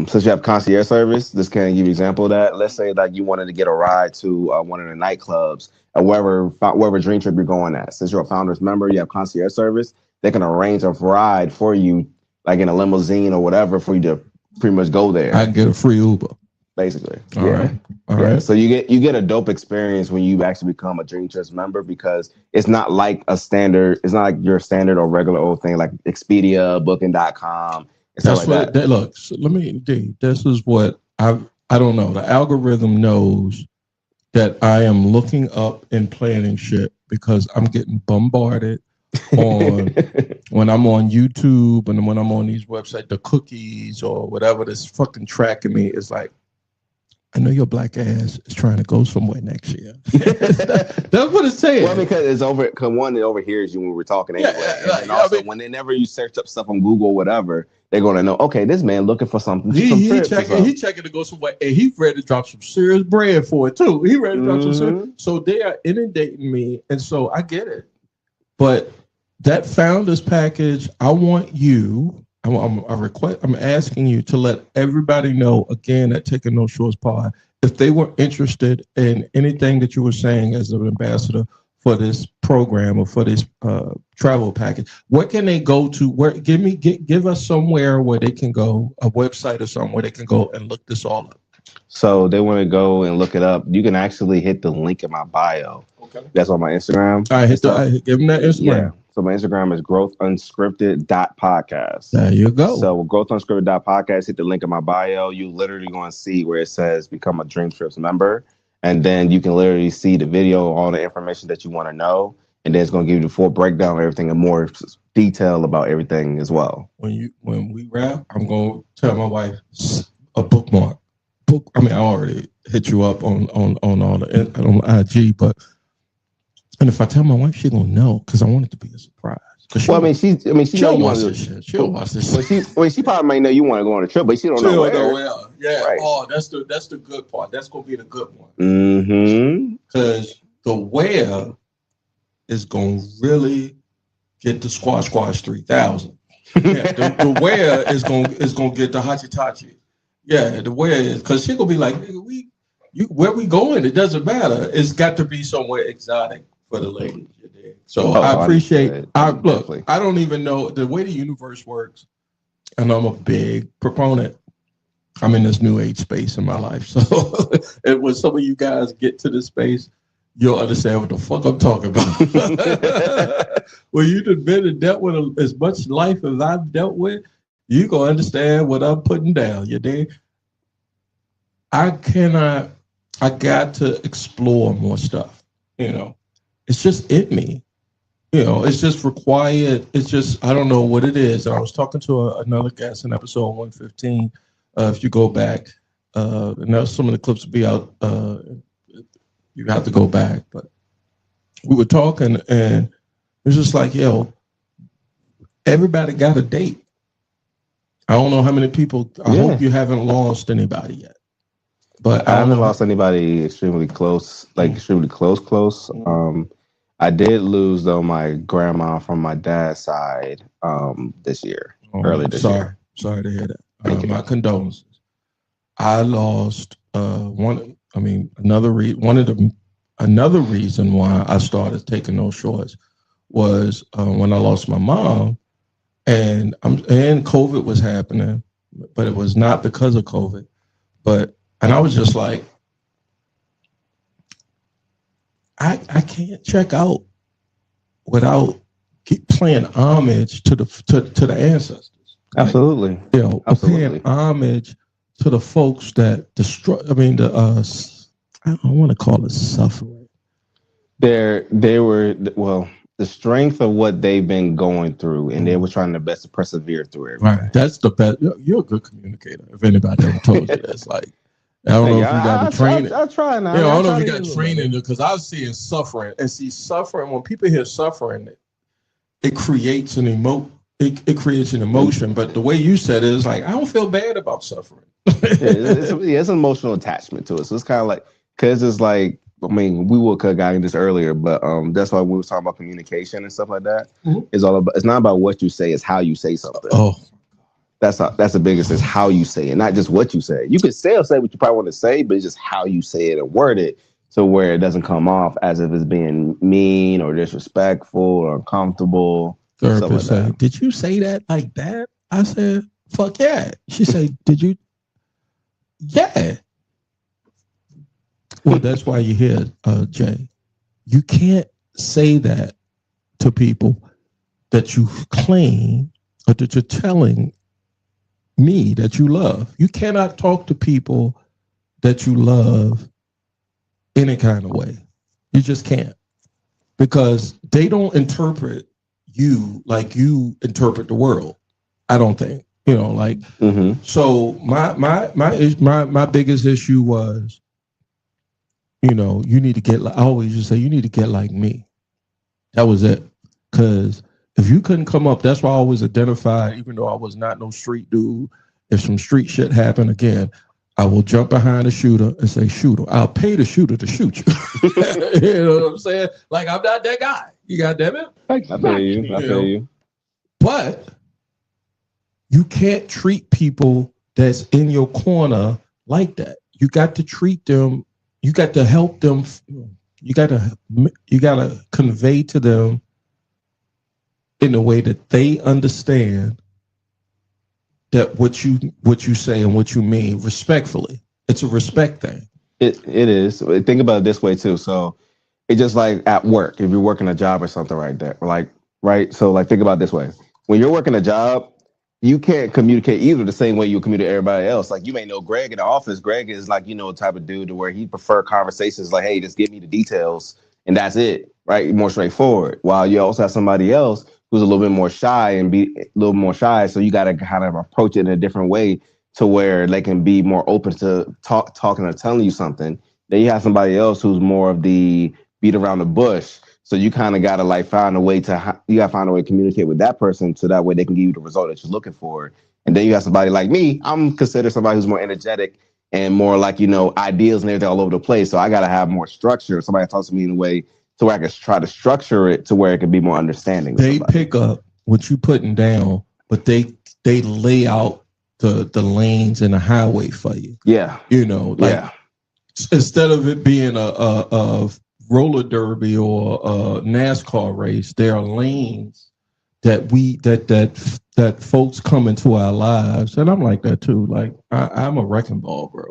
since you have concierge service, this can give you an example of that. Let's say that you wanted to get a ride to one of the nightclubs or wherever dream trip you're going at. Since you're a founders member, you have concierge service. They can arrange a ride for you, like in a limousine or whatever, for you to pretty much go there. I can get a free Uber, basically. All right. So you get a dope experience when you actually become a Dream Trips member, because it's not like your standard or regular old thing like Expedia, Booking.com. That's what that looks. Let me do. This is what I don't know. The algorithm knows that I am looking up and planning shit because I'm getting bombarded on when I'm on YouTube and when I'm on these websites, the cookies or whatever that's fucking tracking me is like, I know your black ass is trying to go somewhere next year. That's what it's saying. Well, because it's over. Cause one, it overhears you when we're talking anyway, and also whenever you search up stuff on Google, whatever, they're gonna know. Okay, this man looking for something. He checking to go somewhere, and he ready to drop some serious bread for it too. He ready to drop some serious. So they are inundating me, and so I get it. But that founders package, I want you. I'm asking you to let everybody know again at Taking No Shorts Pod if they were interested in anything that you were saying as an ambassador for this program or for this travel package. What can they go to? Where give us somewhere where they can go, a website or something where they can go and look this all up. So they want to go and look it up. You can actually hit the link in my bio. Okay, that's on my Instagram. All right, give them that Instagram. Yeah. So my Instagram is growthunscripted.podcast. There you go. So growthunscripted.podcast, hit the link in my bio. You literally going to see where it says become a Dream Trips member. And then you can literally see the video, all the information that you want to know. And then it's going to give you the full breakdown of everything and more detail about everything as well. When we wrap, I'm going to tell my wife a bookmark. I already hit you up on all the on IG, but and if I tell my wife, she's gonna know because I want it to be a surprise. She'll watch this shit. She'll watch this shit. She probably might know you want to go on a trip, but she don't know where. Yeah. Right. Oh, that's the good part. That's gonna be the good one. Because the where is gonna really get the squash 3000. Yeah, the where is gonna get the hachitachi. Yeah, the where is because she's gonna be like, where we going? It doesn't matter. It's got to be somewhere exotic for the ladies. So I appreciate it. I don't even know the way the universe works, and I'm a big proponent. I'm in this new age space in my life. So and when some of you guys get to this space, you'll understand what the fuck I'm talking about. When you've been and dealt with as much life as I've dealt with, you're gonna understand what I'm putting down. You dig? I got to explore more stuff. It's just in me. It's just required. It's just, I don't know what it is. I was talking to another guest in episode 115. If you go back, and now some of the clips will be out. You have to go back. But we were talking, and it was just like, everybody got a date. I don't know how many people. I hope you haven't lost anybody yet. But I haven't lost anybody extremely close. I did lose though my grandma from my dad's side this year. Early this year. Sorry to hear that. My condolences. I lost another reason why I started taking those shorts was when I lost my mom, and COVID was happening, but it was not because of COVID. And I was just like, I can't check out without paying homage to the ancestors. Absolutely. Paying homage to the folks that destroy. I don't want to call it suffering. They were the strength of what they've been going through, and they were trying their best to persevere through it. Right. That's the best. You're a good communicator. If anybody ever told you this, like. I don't know if you got the training. I'll try now. I don't know if you got training because I was seeing suffering. And suffering, when people hear suffering, it creates an emotion. But the way you said it is like, I don't feel bad about suffering. It's an emotional attachment to it. So it's kind of like, because it's like, we will cut guy in this earlier, but that's why we were talking about communication and stuff like that. Mm-hmm. It's not about what you say, it's how you say something. Oh. That's the biggest is how you say it, not just what you say. You can say what you probably want to say, but it's just how you say it and word it to where it doesn't come off as if it's being mean or disrespectful or uncomfortable. Therapist said, "Did you say that like that?" I said, "Fuck yeah." She said, "Did you?" Yeah. Well, that's why you're here, Jay. You can't say that to people that you claim or that you're telling me that you love. You cannot talk to people that you love any kind of way. You just can't, because they don't interpret you like you interpret the world. I don't think, like, so my biggest issue was, you need to get, I always just say, you need to get like me. That was it. Because if you couldn't come up, that's why I always identified, even though I was not no street dude, if some street shit happened again, I will jump behind the shooter and say, shooter, I'll pay the shooter to shoot you. You know what I'm saying? Like, I'm not that guy. You got that, man? I feel you. But you can't treat people that's in your corner like that. You got to treat them. You got to help them. You got to convey to them in a way that they understand that what you say and what you mean respectfully. It's a respect thing. It is. Think about it this way too. So it's just like at work, if you're working a job or something like that, like, right? So like, think about it this way. When you're working a job, you can't communicate either the same way you communicate to everybody else. Like, you may know Greg in the office. Greg is like, type of dude to where he prefer conversations like, hey, just give me the details and that's it, right? More straightforward. While you also have somebody else who's a little bit more shy and be a little more shy. So you got to kind of approach it in a different way to where they can be more open to talking or telling you something. Then you have somebody else who's more of the beat around the bush. So you kind of got to like find a way to communicate with that person so that way they can give you the result that you're looking for. And then you have somebody like me. I'm considered somebody who's more energetic and more like, ideas and everything all over the place. So I got to have more structure. Somebody talks to me in a way to where I can try to structure it to where it can be more understanding. They pick up what you putting down, but they lay out the lanes and the highway for you. Yeah. Instead of it being a roller derby or a NASCAR race, there are lanes that folks come into our lives, and I'm like that too. Like I'm a wrecking ball, bro.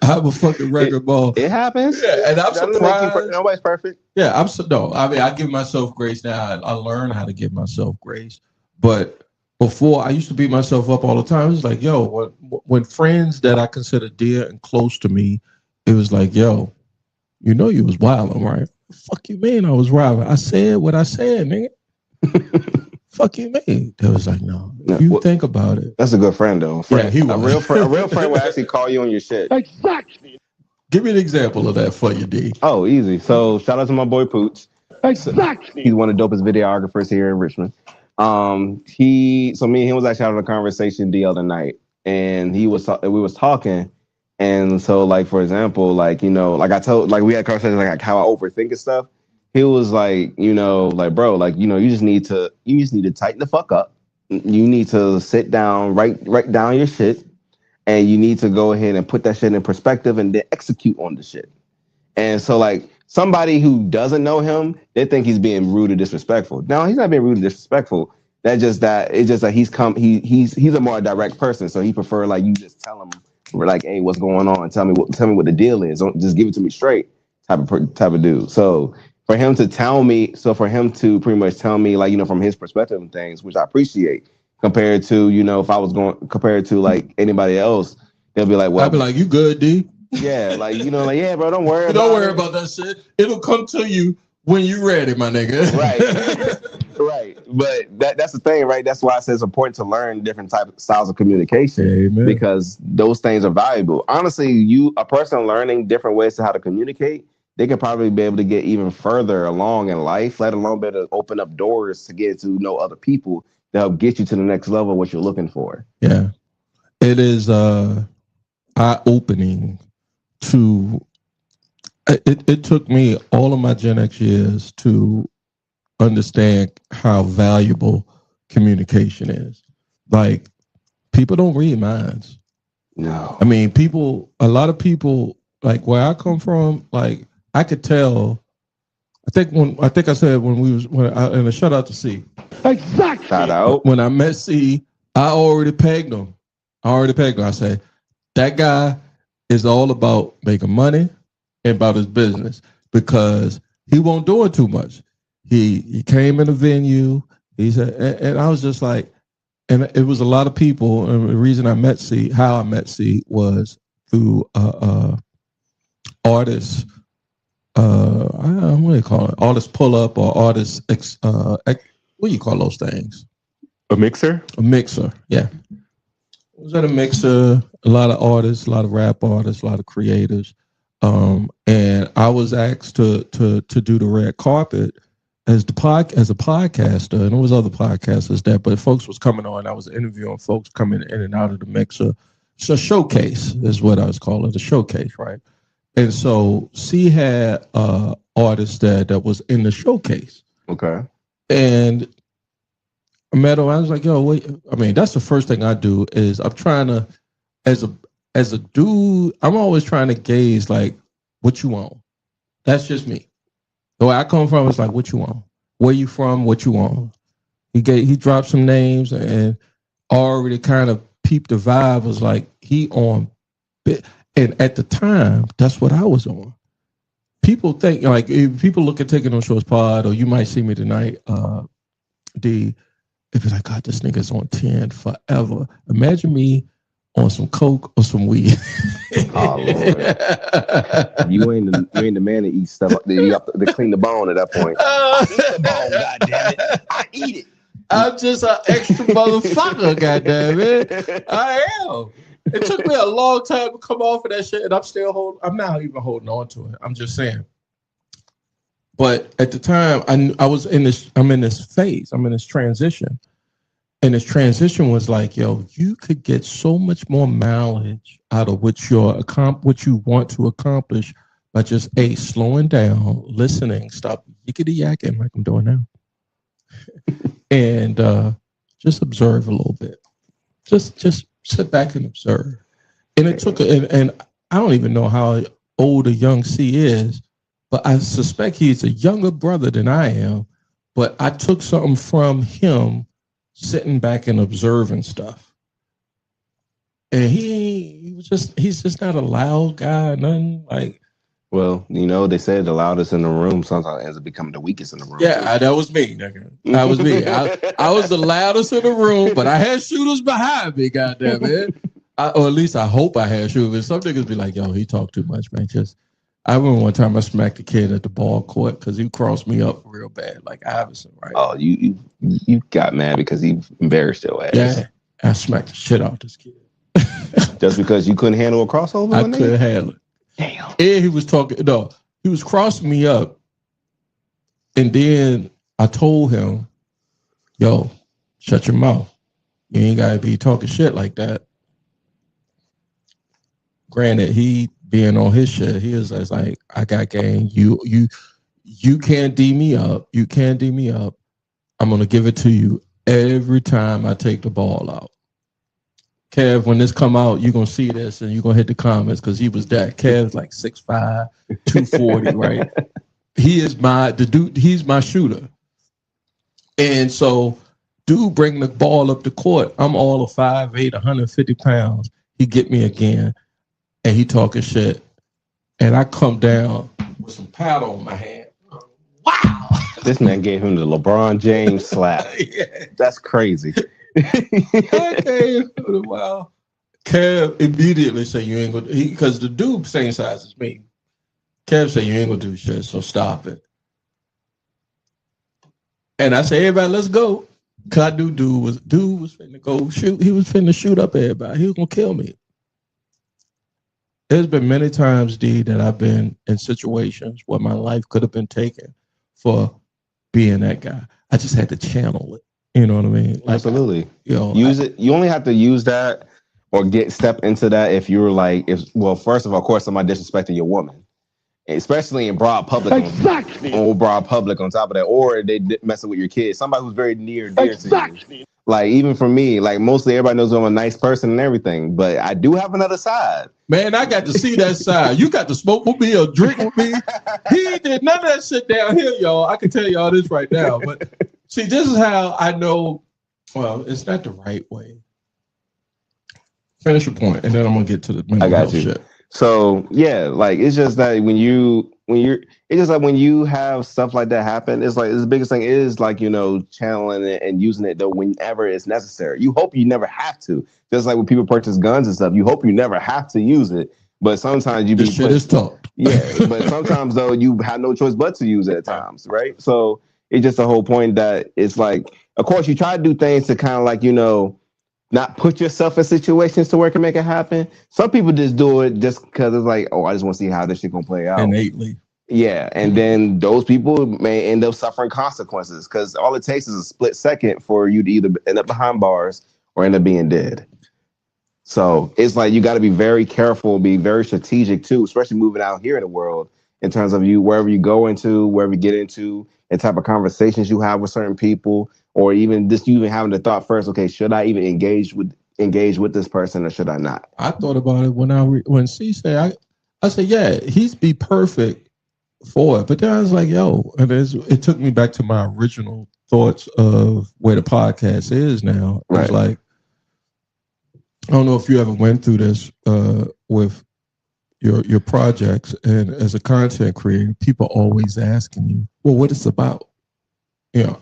I'm a fucking wrecking ball. It happens. Yeah, and I'm surprised. Nobody's perfect. Yeah, I give myself grace now. I learn how to give myself grace, but before I used to beat myself up all the time. It was like, yo, when friends that I consider dear and close to me, it was like, yo, you was wilding, right? Fuck you mean I was wilding? I said what I said, nigga. Fuck you mean? They was like, no. Think about it. That's a good friend, though. Yeah, he was. A real friend will actually call you on your shit. Exactly. Give me an example of that for you, D. Oh, easy. So shout out to my boy Pooch. Exactly. He's one of the dopest videographers here in Richmond. Me and him was actually having a conversation the other night, and we was talking. And so, like, for example, like, like I told, like, we had conversations like how I overthink and stuff. He was like, like, bro, like, you just need to tighten the fuck up. You need to sit down, write down your shit, and you need to go ahead and put that shit in perspective and then execute on the shit. And so, like, somebody who doesn't know him, they think he's being rude or disrespectful. No, he's not being rude or disrespectful. It's just that he's a more direct person. So he prefer like you just tell him, we're like, hey, what's going on? Tell me what the deal is. Don't just give it to me straight type of dude. So for him to pretty much tell me, like, from his perspective and things, which I appreciate, compared to, compared to like anybody else, they'll be like, well, I'll be like, you good, D? Yeah, like, like, yeah, bro, don't worry about that shit. It'll come to you when you're ready, my nigga. Right. Right. But that's the thing, right? That's why I say it's important to learn different styles of communication. Amen. Because those things are valuable. Honestly, a person learning different ways to how to communicate, they can probably be able to get even further along in life, let alone be able to open up doors to get to know other people to help get you to the next level of what you're looking for. Yeah. It is eye-opening to it took me all of my Gen X years to understand how valuable communication is. Like, people don't read minds. No. I mean, a lot of people, like where I come from, like I could tell. And a shout out to C. Exactly. Shout out. When I met C, I already pegged him. I said, that guy is all about making money and about his business, because he won't do it too much. He came in a venue. He said, and I was just like, and it was a lot of people. And the reason I met C, how I met C, was through artists. What do you call it? Artist pull up or artist what do you call those things? A mixer? A mixer, yeah. I was at a mixer, a lot of artists, a lot of rap artists, a lot of creators. And I was asked to do the red carpet as a podcaster, and there was other podcasters there, but folks was coming on. I was interviewing folks coming in and out of the mixer. So showcase is what I was calling it, a showcase, right? And so C had artists that was in the showcase. Okay. And I met him. I was like, yo, wait. I mean, that's the first thing I do is I'm trying to, as a dude, I'm always trying to gauge like what you want. That's just me. The way I come from is like, what you want? Where you from? What you want? He dropped some names and already kind of peeped the vibe. Was like he on, and at the time, that's what I was on. People think like if people look at Taking on Shorts Pod, or you might see me tonight. If it's like, God, this nigga's on 10 forever. Imagine me on some coke or some weed. Oh, Lord. You ain't the man to eat stuff. You have to clean the bone at that point. Eat the bone, goddammit. I eat it. I'm just an extra motherfucker, goddammit. I am. It took me a long time to come off of that shit, and I'm not even holding on to it. I'm just saying. But at the time, I'm in this phase. I'm in this transition. And this transition was like, yo, you could get so much more mileage out of what you want to accomplish by just slowing down, listening, stop yickety yakking like I'm doing now, and just observe a little bit. Just sit back and observe. And it took and I don't even know how old a young C is, but I suspect he's a younger brother than I am. But I took something from him. Sitting back and observing stuff, and he's just not a loud guy, nothing like. Well, they said the loudest in the room sometimes ends up becoming the weakest in the room. Yeah, that was me, nigga. That was me. I was the loudest in the room, but I had shooters behind me. Goddamn it, or at least I hope I had shooters. Some niggas be like, "Yo, he talk too much, man." I remember one time I smacked a kid at the ball court because he crossed me up real bad, like Iverson, right? Oh, you got mad because he embarrassed your ass. Yeah, I smacked the shit out this kid. Just because you couldn't handle a crossover? I couldn't handle it. Damn. And he was crossing me up. And then I told him, yo, shut your mouth. You ain't got to be talking shit like that. Granted, he being on his shit, he was like, I got game. You can't D me up. You can't D me up. I'm going to give it to you every time I take the ball out. Kev, when this come out, you're going to see this and you're going to hit the comments because he was that. Kev's like 6'5", 240, right? He's my shooter. And so, dude bring the ball up the court. I'm all of 5'8", 150 pounds. He get me again. And he talking shit, and I come down with some powder on my hand. Wow! This man gave him the LeBron James slap. Yeah. That's crazy. Okay, wow. Kev immediately said, "You ain't gonna," because the dude same size as me. Kev said, "You ain't gonna do shit, so stop it." And I said, "Everybody, let's go." Cause I knew dude was finna go shoot. He was finna shoot up everybody. He was gonna kill me. There's been many times, D, that I've been in situations where my life could have been taken for being that guy. I just had to channel it. You know what I mean? Like, absolutely. Use it. You only have to use that or step into that if you're like, first of all, of course, somebody disrespecting your woman, especially in broad public. Exactly. Or broad public on top of that, or they messing with your kids. Somebody who's very near dear to you. Like, even for me, like, mostly everybody knows I'm a nice person and everything, but I do have another side. Man, I got to see that side. You got to smoke with me or drink with me. He did none of that shit down here, y'all. I can tell y'all this right now. But see, this is how I know, well, it's not the right way. Finish your point, and then I'm going to get to the mental health shit. So, yeah, like, it's just that when you have stuff like that happen, it's like the biggest thing is like, channeling it and using it though whenever it's necessary. You hope you never have to. Just like when people purchase guns and stuff, you hope you never have to use it. But sometimes shit is tough. Yeah, but sometimes though you have no choice but to use it at times, right? So It's just the whole point that it's like, of course, you try to do things to kind of like, not put yourself in situations to where it can make it happen. Some people just do it just because it's like, oh, I just want to see how this shit gonna play out. Innately. Yeah, and then those people may end up suffering consequences because all it takes is a split second for you to either end up behind bars or end up being dead. So it's like you got to be very careful, be very strategic too, especially moving out here in the world in terms of you wherever you go into, wherever you get into, the type of conversations you have with certain people, or even just you even having the thought first, okay, should I even engage with this person or should I not? I thought about it when C said, I said, yeah, he'd be perfect for it. But then I was like, yo, and it took me back to my original thoughts of where the podcast is now. Right. It's like, I don't know if you ever went through this with your projects, and as a content creator, people always asking you, well, what it's about.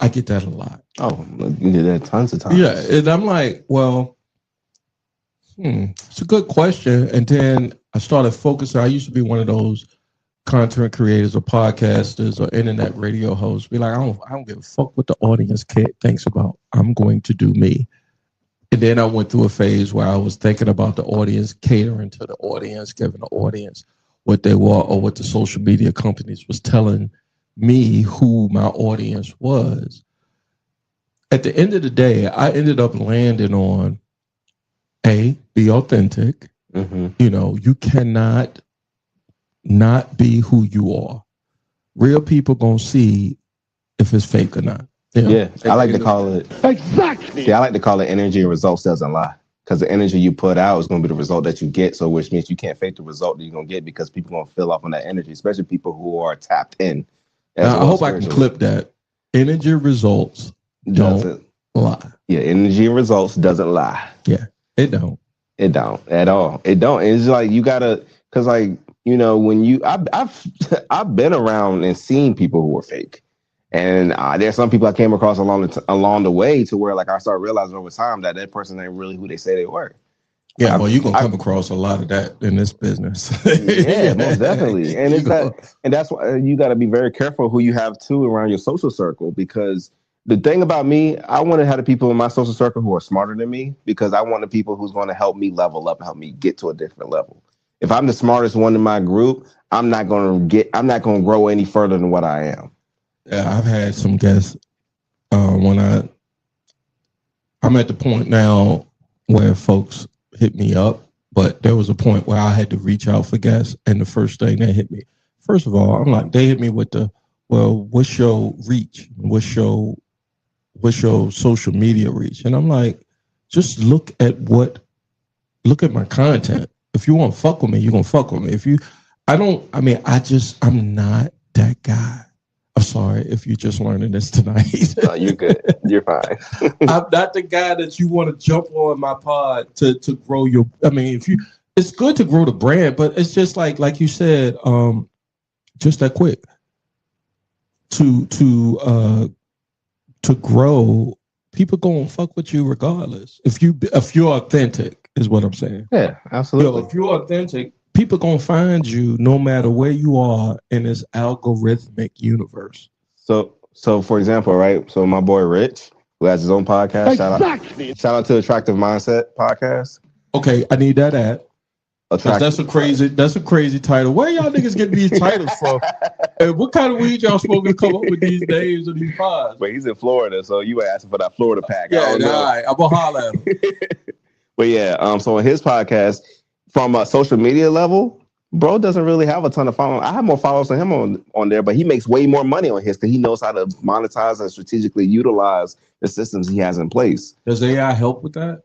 I get that a lot. Oh, you did that tons of times. Yeah, and I'm like, well, it's a good question. And then I started focusing. I used to be one of those content creators or podcasters or internet radio hosts. Be like, I don't give a fuck what the audience thinks about. I'm going to do me. And then I went through a phase where I was thinking about the audience, catering to the audience, giving the audience what they want or what the social media companies was telling me who my audience was. At the end of the day, I ended up landing on be authentic. Mm-hmm. You cannot not be who you are. Real people gonna see if it's fake or not. Yeah, I like to call it. Exactly. Yeah, I like to call it energy and results doesn't lie. Because the energy you put out is going to be the result that you get. So, which means you can't fake the result that you're going to get because people are going to fill off on that energy, especially people who are tapped in. Now, I hope I can clip that. Energy results don't lie. Yeah, energy and results doesn't lie. Yeah, it don't. It don't at all. It don't. And it's like you gotta, because like when I've been around and seen people who are fake. And there's some people I came across along the way to where like I started realizing over time that person ain't really who they say they were. Yeah, well, you're gonna come across a lot of that in this business. Yeah, most definitely. And that's why you got to be very careful who you have too around your social circle, because the thing about me, I want to have the people in my social circle who are smarter than me, because I want the people who's going to help me level up and help me get to a different level. If I'm the smartest one in my group, I'm not going to grow any further than what I am. Yeah, I've had some guests when I'm at the point now where folks hit me up, but there was a point where I had to reach out for guests, and the first thing they hit me, first of all, I'm like, they hit me with what's your reach? What's your social media reach? And I'm like, just look at my content. If you want to fuck with me, you're going to fuck with me. I'm not that guy. I'm sorry if you're just learning this tonight. No, you're good. You're fine. I'm not the guy that you want to jump on my pod to grow your. It's good to grow the brand, but it's just like you said, just that quick to grow. People gonna fuck with you regardless. If you're authentic, is what I'm saying. Yeah, absolutely. If you're authentic, people gonna find you no matter where you are in this algorithmic universe. So for example, right? So my boy Rich, who has his own podcast, Exactly. shout out to Attractive Mindset Podcast. Okay, I need that ad. That's a crazy title. Where y'all niggas get these titles from? And what kind of weed y'all supposed to come up with these names of these pods? But he's in Florida, so you were asking for that Florida pack. Yeah, all right. I'm gonna holler at him. But yeah, so on his podcast, from a social media level, bro doesn't really have a ton of followers. I have more followers than him on there, but he makes way more money on his because he knows how to monetize and strategically utilize the systems he has in place. Does AI help with that?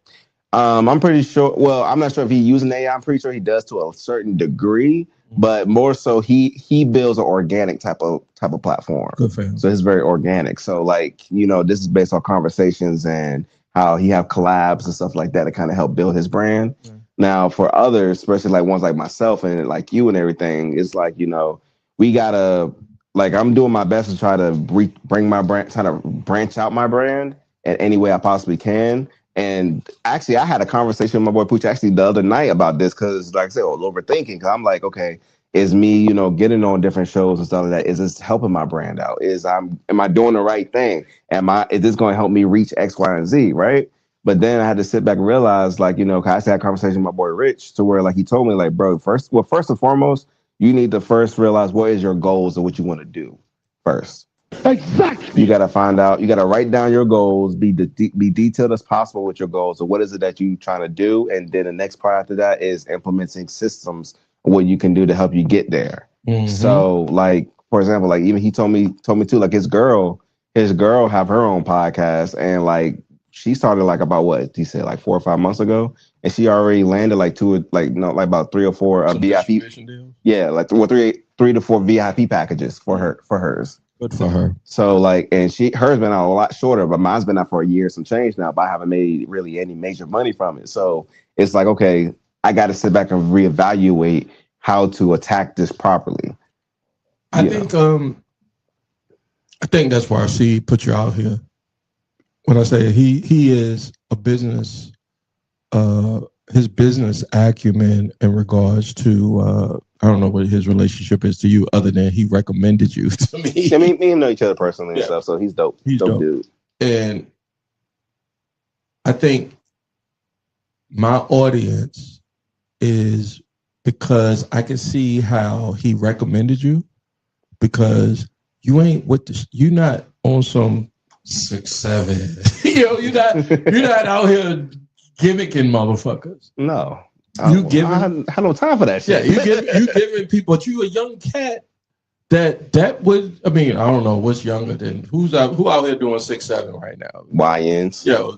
I'm pretty sure. Well, I'm not sure if he's using AI. I'm pretty sure he does to a certain degree, but more so he builds an organic type of platform. Good for him. So it's very organic. So like, this is based on conversations and how he have collabs and stuff like that to kind of help build his brand. Yeah. Now for others, especially like ones like myself and like you and everything, it's like, we gotta, like, I'm doing my best to try to bring my brand, try to branch out my brand in any way I possibly can. And actually, I had a conversation with my boy Pooch actually the other night about this because, like I said, I was overthinking. Because I'm like, okay, Is me, you know, getting on different shows and stuff like that? Is this helping my brand out? Am I doing the right thing? Is this going to help me reach X, Y, and Z? Right. But then I had to sit back and realize, like, you know, 'cause I had a conversation with my boy Rich to where, like, he told me, like, bro, first and foremost, you need to first realize what is your goals and what you want to do first. Exactly. You got to find out, you got to write down your goals, be detailed as possible with your goals. So what is it that you're trying to do? And then the next part after that is implementing systems, what you can do to help you get there. Mhm. So, like, for example, like, even he told me too, like, his girl have her own podcast, and like she started like about what he said, like 4 or 5 months ago, and she already landed like about 3 or 4 Some VIP. distribution deals? Yeah, like 3 to 4 VIP packages for hers. Good for her. So like, and hers been out a lot shorter, but mine's been out for a year, some change now, but I haven't made really any major money from it. So it's like, okay, I got to sit back and reevaluate how to attack this properly. I think that's why I put you out here. When I say he is a business, his business acumen in regards to I don't know what his relationship is to you, other than he recommended you to me. I mean, me and him know each other personally and stuff, so he's dope. He's dope dude. And I think my audience is because I can see how he recommended you, because you ain't you're not on some 6'7". You know, you're not out here gimmicking motherfuckers. No. I had no time for that shit. Yeah, you giving people, but you a young cat that would, I mean, I don't know what's younger than who out here doing 6'7" right now. YNs. Yo,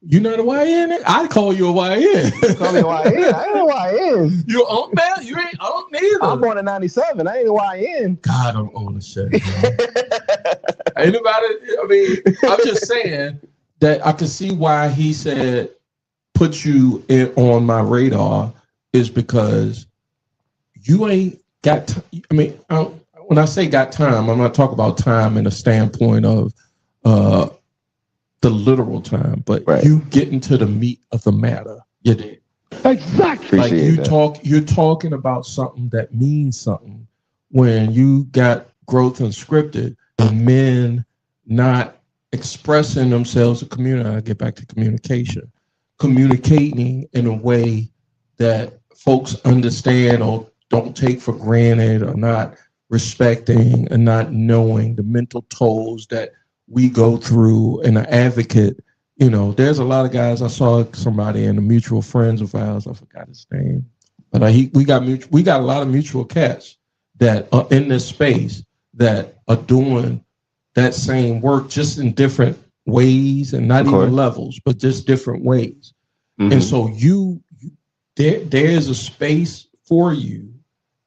you not a YN? I call you a YN. Call me a YN. I ain't a YN. You own that? You ain't own neither. I'm born in 97. I ain't a YN. God, I'm on the shit. Anybody? I mean, I'm just saying that I can see why he said put you on my radar is because you ain't got. I mean, when I say got time, I'm not talking about time in a standpoint of the literal time, but you get into the meat of the matter. You did. Exactly. Like you're talking about something that means something when you got growth unscripted and men not expressing themselves to community. I get back to communicating in a way that folks understand or don't take for granted, or not respecting and not knowing the mental tolls that we go through. And an advocate, you know, there's a lot of guys. I saw somebody in the mutual friends of ours, I forgot his name, but we got a lot of mutual cats that are in this space that are doing that same work, just in different ways, and not even levels, but just different ways. Mm-hmm. And so there's a space for you,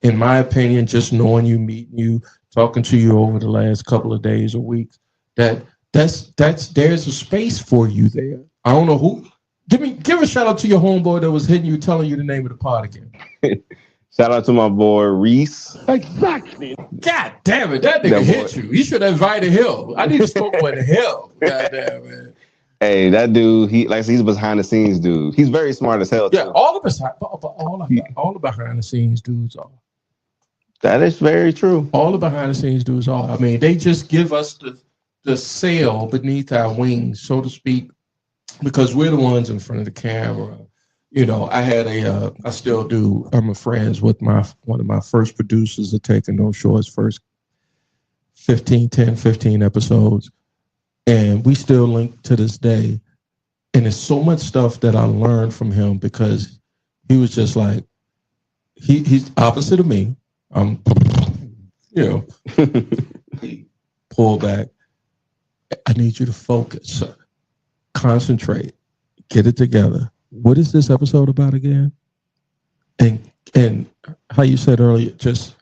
in my opinion, just knowing you, meeting you, talking to you over the last couple of days or weeks, there's a space for you there. I don't know who. Give a shout out to your homeboy that was hitting you, telling you the name of the pod again. Shout out to my boy Reese. Exactly. God damn it, that nigga hit you. You should have invited him. I need to smoke with him. God damn man. Hey, that dude, he's behind the scenes dude. He's very smart as hell. Yeah, too. All the behind the scenes dudes are. That is very true. All the behind the scenes dudes are. I mean, they just give us the sail beneath our wings, so to speak, because we're the ones in front of the camera. You know, I still do. I'm friends with one of my first producers of Taking No Shorts, first 15 episodes. And we still link to this day. And there's so much stuff that I learned from him, because he was just like, he's opposite of me. Pull back. I need you to focus, concentrate, get it together. What is this episode about again? And how you said earlier, just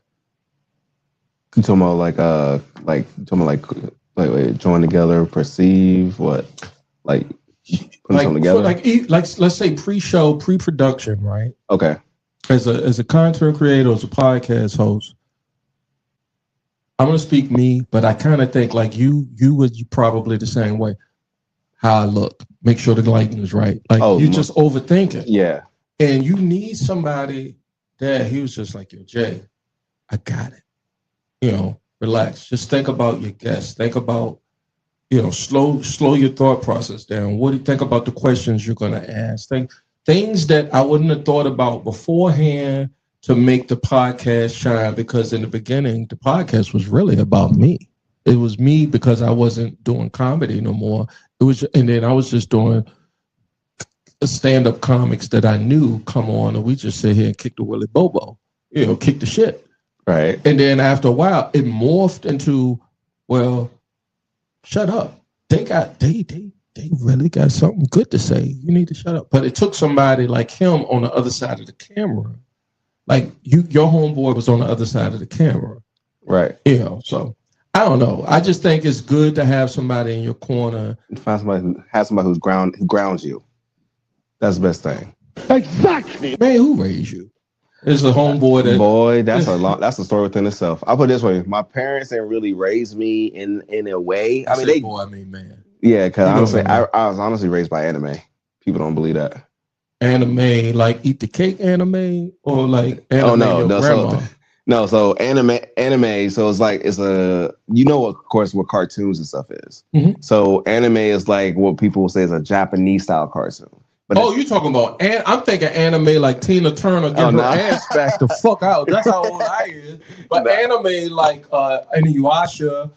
you talking about like join together, perceive what, like put something together. Like let's say pre-show, pre-production, right? Okay. As a content creator, as a podcast host, I'm gonna speak me, but I kind of think like you was probably the same way. How I look, make sure the lighting is right. Like you just overthinking. Yeah. And you need somebody that he was just like, yo, Jay, I got it. You know, relax. Just think about your guests. Think about, you know, slow your thought process down. What do you think about the questions you're going to ask? Things that I wouldn't have thought about beforehand to make the podcast shine, because in the beginning, the podcast was really about me. It was me because I wasn't doing comedy no more. And then I was just doing stand-up comics that I knew come on, and we just sit here and kick the Willy Bobo, you know, kick the shit. Right. And then after a while, it morphed into, well, shut up. They really got something good to say. You need to shut up. But it took somebody like him on the other side of the camera. Like your homeboy was on the other side of the camera. Right. You know, so I don't know. I just think it's good to have somebody in your corner. Find somebody who grounds you. That's the best thing. Exactly. Man, who raised you? It's a homeboy that. Boy, that's a story within itself. I'll put it this way: my parents didn't really raise me in a way. I mean, man. Yeah, because honestly, I was honestly raised by anime. People don't believe that. Anime, like Eat the Cake anime, or like anime So anime. So it's a, you know, of course, what cartoons and stuff is. Mm-hmm. So anime is like what people will say is a Japanese style cartoon. But you're talking about, I'm thinking anime like Tina Turner getting her ass back the fuck out. That's how old I is. But anime like Inuyasha,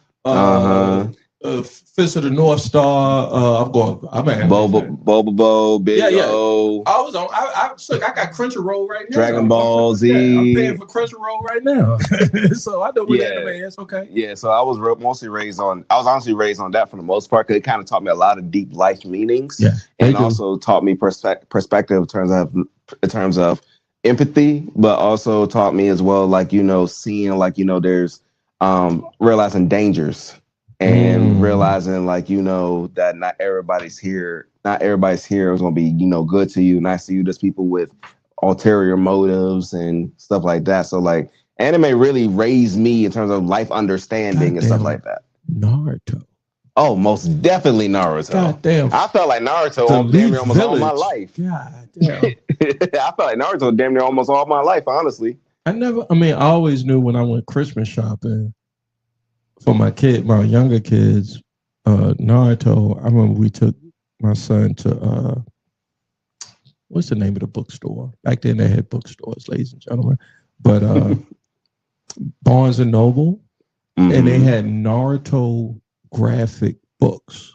Fist of the North Star. I'm an Bobo, Big O. I was on. I got Crunchyroll right now. Dragon Ball Z. I'm paying for Crunchyroll right now, so I know what anime is. Okay. Yeah, so I was honestly raised on that for the most part, because it kind of taught me a lot of deep life meanings. Yeah, and also taught me perspective in terms of empathy, but also taught me as well, like, you know, seeing, like, you know, there's realizing dangers. And realizing, like, you know, that not everybody's here is going to be, you know, good to you. And I see you, there's people with ulterior motives and stuff like that. So, like, anime really raised me in terms of life understanding and stuff like that. Naruto. Oh, most definitely Naruto. God damn. I felt like Naruto damn near almost all my life. God damn. I felt like Naruto damn near almost all my life, honestly. I always knew when I went Christmas shopping for my younger kids, Naruto. I remember we took my son to what's the name of the bookstore? Back then they had bookstores, ladies and gentlemen. But Barnes and Noble, and they had Naruto graphic books.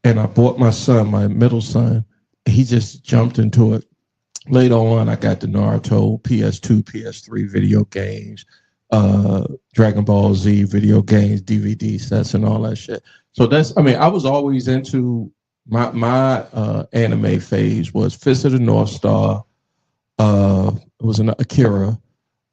And I bought my son, my middle son, he just jumped into it. Later on, I got the Naruto PS2, PS3 video games, Dragon Ball Z video games, DVD sets, and all that shit. So I was always into my anime phase was Fist of the North Star. It was an Akira.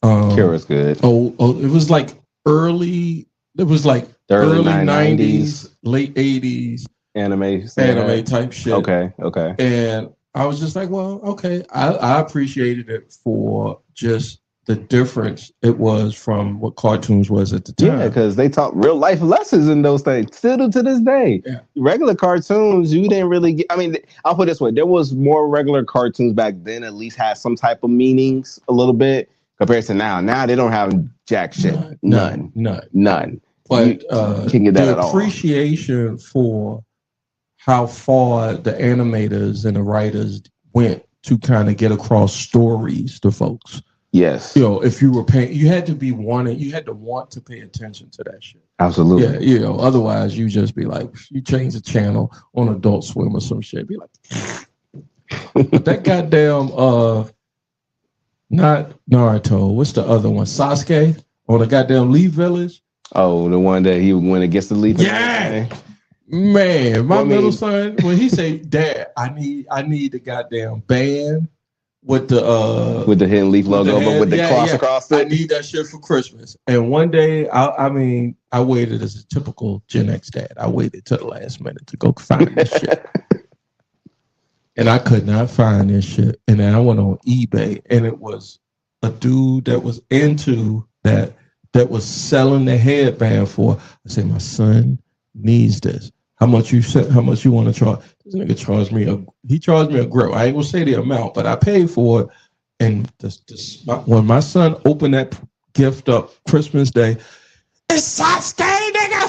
Akira's good. It was like early 90s, late 80s anime type shit. Okay. And I was just like, well, okay. I appreciated it for just the difference it was from what cartoons was at the time. Yeah, because they taught real life lessons in those things still to this day. Yeah. Regular cartoons, you didn't really get. I mean, I'll put it this way: there was more regular cartoons back then. At least had some type of meanings a little bit compared to now. Now they don't have jack shit. None. But you can't get that at all. The appreciation for how far the animators and the writers went to kind of get across stories to folks. Yes. You know, if you were paying, you had to want to pay attention to that shit. Absolutely. Yeah, you know, otherwise you just be like, you change the channel on Adult Swim or some shit. Be like, but that goddamn, not Naruto, what's the other one? Sasuke on the goddamn Leaf Village. Oh, the one that he went against the Leaf. Yeah. Man, my middle son, when he say, Dad, I need the goddamn band with the hidden leaf logo, but with the cross across it. I need that shit for Christmas. And one day, I waited as a typical Gen X dad. I waited till the last minute to go find this shit. And I could not find this shit. And then I went on eBay, and it was a dude that was into that was selling the headband for. I said, my son needs this. How much you want to charge? This nigga charged me a grill. I ain't gonna say the amount, but I paid for it. And when my son opened that gift up Christmas Day. It's Sasuke, nigga.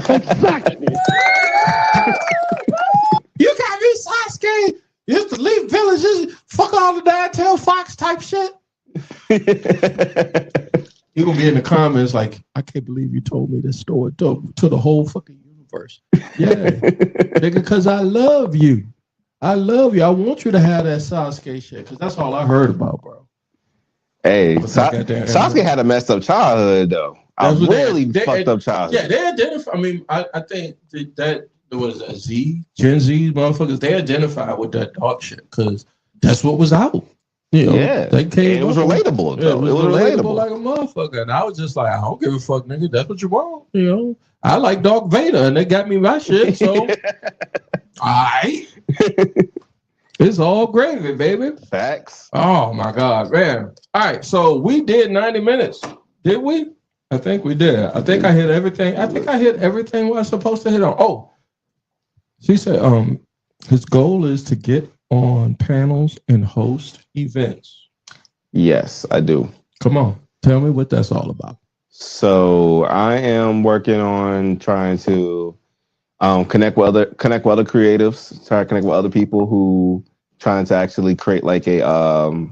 Exactly. You got me, Sasuke. You used to leave villages, fuck all the nine-tailed fox type shit. You gonna be in the comments like, I can't believe you told me this story to the whole fucking universe. Yeah, nigga, because I love you. I love you. I want you to have that Sasuke shit because that's all I heard about, bro. Hey, Sasuke had a messed up childhood though. That's A really fucked up childhood. Yeah, they identify. I mean, I think that there was a Gen Z motherfuckers. They identified with that dog shit because that's what was out. You know, yeah, they came. It was relatable. It was relatable like a motherfucker. And I was just like, I don't give a fuck, nigga. That's what you want. You know, I like Darth Vader, and they got me my shit. So, all right, it's all gravy, baby. Facts. Oh my god, man! All right, so we did 90 minutes, did we? I think we did. I think I hit everything. I think I hit everything I was supposed to hit on. Oh, she said, his goal is to get on panels and host events. Yes, I do. Come on, tell me what that's all about. So I am working on trying to connect with other creatives, try to connect with other people who trying to actually create like a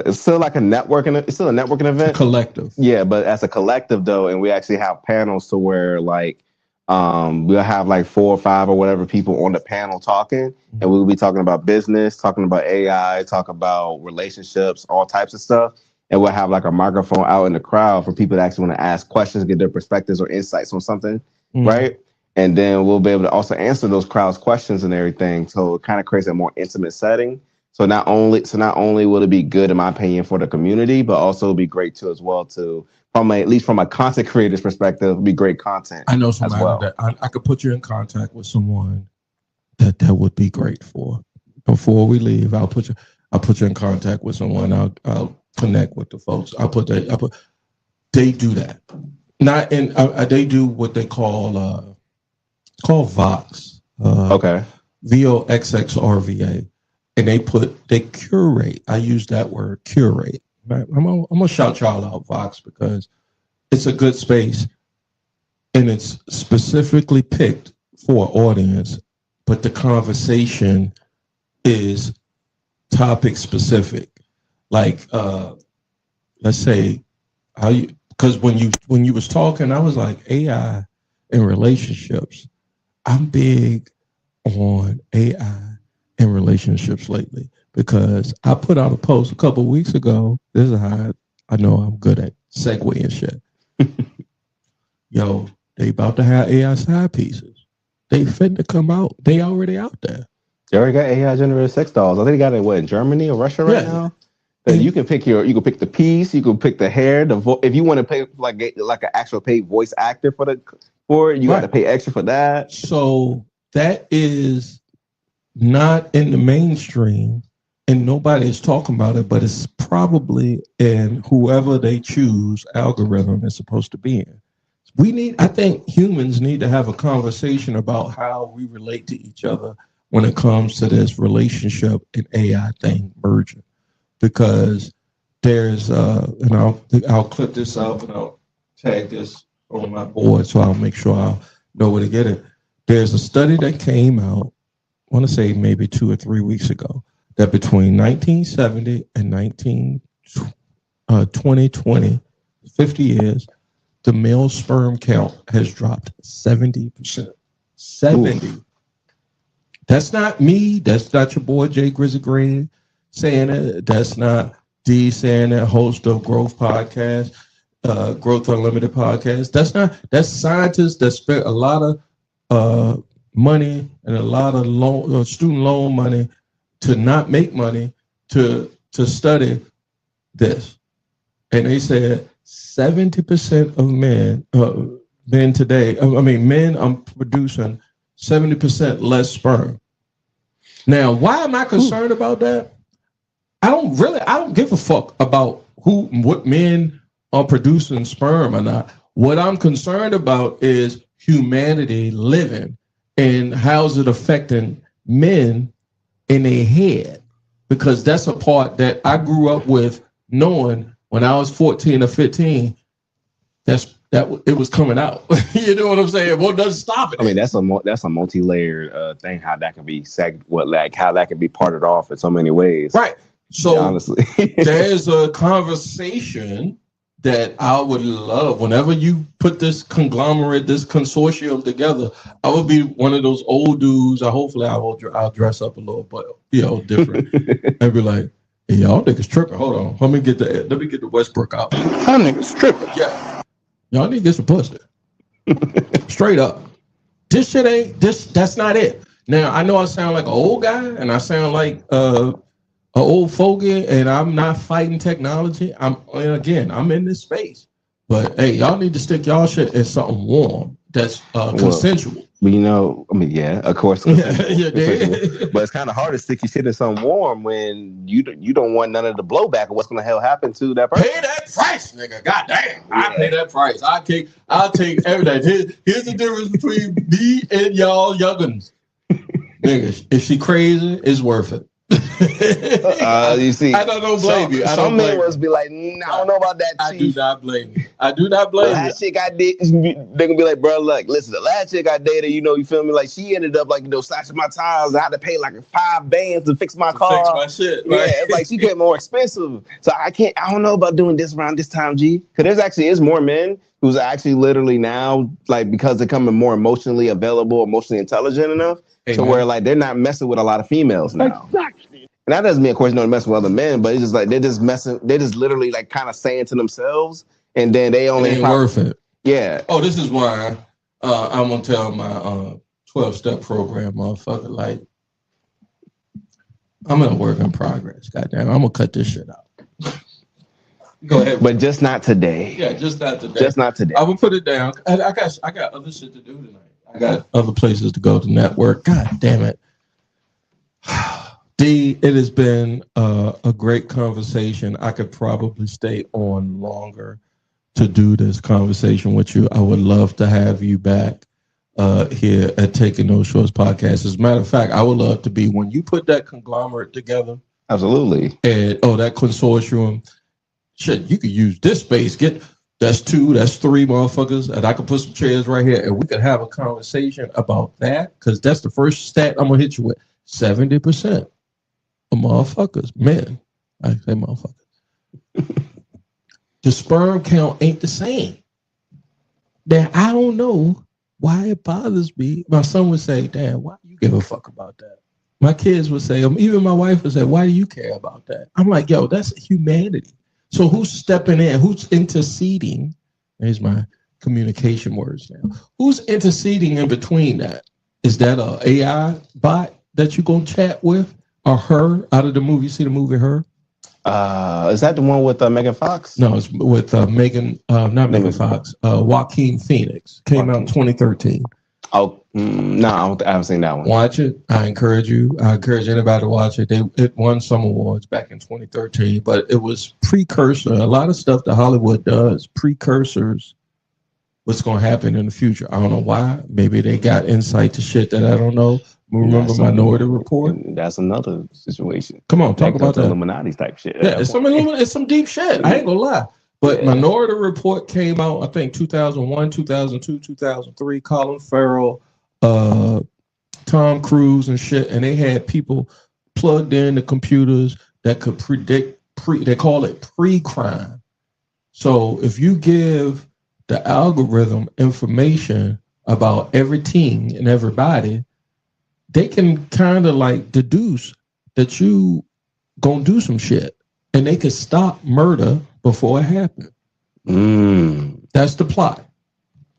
it's still like a networking event. It's a collective. Yeah, but as a collective though, and we actually have panels to where like we'll have like 4 or 5 or whatever people on the panel talking, and we'll be talking about business, talking about AI, talk about relationships, all types of stuff. And we'll have like a microphone out in the crowd for people that actually want to ask questions, get their perspectives or insights on something, right? And then we'll be able to also answer those crowd's questions and everything. So it kind of creates a more intimate setting. So not only will it be good, in my opinion, for the community, but also it'll be great too as well to at least from a content creator's perspective, it'll be great content. I know somebody that I could put you in contact with someone that would be great for. Before we leave, I'll put you in contact with someone. I'll connect with the folks. They do that. Not in they do what they call Vox. Okay. VOXXRVA. And they curate. I use that word, curate. Right? I'm gonna shout y'all out, Vox, because it's a good space and it's specifically picked for an audience, but the conversation is topic specific. Like let's say because when you was talking, I was like AI and relationships. I'm big on AI in relationships lately because I put out a post a couple of weeks ago. This is how I know I'm good at segueing shit. Yo, they about to have AI side pieces. They finna come out. They already out there. They already got AI generated sex dolls. I think they got it in Germany or Russia right now. And you can pick the piece, you can pick the hair, if you want to pay like an actual paid voice actor for it, you got to pay extra for that. So that is not in the mainstream and nobody is talking about it, but it's probably in whoever they choose algorithm is supposed to be in. I think humans need to have a conversation about how we relate to each other when it comes to this relationship and AI thing merging. Because there's and I'll clip this up and I'll tag this on my board so I'll make sure I'll know where to get it. There's a study that came out, I want to say maybe 2 or 3 weeks ago, that between 1970 and 2020, 50 years, the male sperm count has dropped 70%. 70. Oof. That's not me. That's not your boy Jay Grizzly Green saying it. That's not D saying it, host of Growth Podcast, Growth Unlimited Podcast. That's scientists that spent a lot of money and a lot of student loan money to not make money to study this. And they said 70% of men today, men are producing 70% less sperm. Now, why am I concerned about that? I don't give a fuck about what men are producing sperm or not. What I'm concerned about is humanity living and how's it affecting men in their head, because that's a part that I grew up with knowing when I was 14 or 15, it was coming out. You know what I'm saying? What doesn't stop it? I mean, that's a multi-layered thing. How that can be how that can be parted off in so many ways. Right. So honestly, there's a conversation that I would love whenever you put this conglomerate, this consortium together. I would be one of those old dudes. Hopefully, I'll dress up a little, but different, and be like, hey, y'all niggas tripping. Hold on, let me get the Westbrook out. Y'all niggas tripping. Yeah, y'all need to get some pussy. Straight up, this shit ain't this. That's not it. Now I know I sound like an old guy, and I sound like an old fogey, and I'm not fighting technology. I'm in this space, but hey, y'all need to stick y'all shit in something warm that's consensual. Yeah, of course. Yeah, but it's kind of hard to stick your shit in something warm when you don't want none of the blowback of what's gonna hell happen to that person. Pay that price, nigga. God damn, I pay that price. I'll take everything. Here's the difference between me and y'all youngins. Nigga, if she crazy, it's worth it. You see, I don't blame you. Some men must be like, I don't know about that. I do not blame you. The last chick I did, they're gonna be like, bro, look, listen, the last chick I dated, you feel me? Like she ended up like, slashing my tires. I had to pay like $5 to fix my car. Fix my shit. Right? Yeah, it's like she get more expensive. So I don't know about doing this around this time, G. Because is more men who's actually literally now, like, because they're coming more emotionally available, emotionally intelligent enough. Where like they're not messing with a lot of females now. Exactly. And that doesn't mean, of course, not messing with other men, but it's just like they're just literally like kind of saying to themselves, and then they only ain't worth it. Yeah. Oh, this is why I'm gonna tell my 12-step program, motherfucker. Like, I'm in a work in progress. Goddamn, I'm gonna cut this shit out. Go ahead, but just not today. Yeah, just not today. Just not today. I will put it down. I got other shit to do tonight. I got other places to go to network. God damn it. D, it has been a great conversation. I could probably stay on longer to do this conversation with you. I would love to have you back here at Taking No Shorts podcast. As a matter of fact, I would love to be when you put that conglomerate together. Absolutely. And that consortium. Shit, you could use this space. That's 2, that's 3 motherfuckers, and I could put some chairs right here, and we could have a conversation about that, because that's the first stat I'm gonna hit you with. 70% of motherfuckers, men, I say motherfuckers, the sperm count ain't the same. Now, I don't know why it bothers me. My son would say, Dad, why do you give a fuck about that? My kids would say, even my wife would say, why do you care about that? I'm like, yo, that's humanity. So who's stepping in? Who's interceding? There's my communication words now. Who's interceding in between that? Is that a AI bot that you gonna chat with, or Her out of the movie? You see the movie Her? Is that the one with Megan Fox? No, it's with Megan, not Megan Fox. Joaquin Phoenix. Came out in 2013. Oh, no, I haven't seen that one. Watch it. I encourage you. I encourage anybody to watch it. It won some awards back in 2013, but it was precursor. A lot of stuff that Hollywood does, precursors, what's going to happen in the future. I don't know why. Maybe they got insight to shit that I don't know. Remember Minority Report? That's another situation. Come on, talk about that. Illuminati type shit. Yeah, it's some deep shit. I ain't gonna lie. But Minority Report came out, I think, 2001, 2002, 2003. Colin Farrell, Tom Cruise and shit. And they had people plugged in the computers that could predict, they call it pre-crime. So if you give the algorithm information about every teen and everybody, they can kind of like deduce that you gonna do some shit. And they could stop murder before it happened. That's the plot.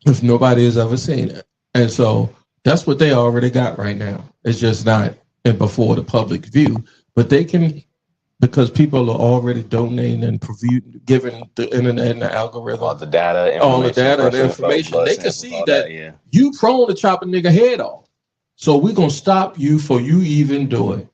If nobody has ever seen it. And so that's what they already got right now. It's just not before the public view. But they can, because people are already donating and giving the internet and the algorithm all the data, and information. They can see that you prone to chop a nigga head off. So we're gonna stop you before you even do it.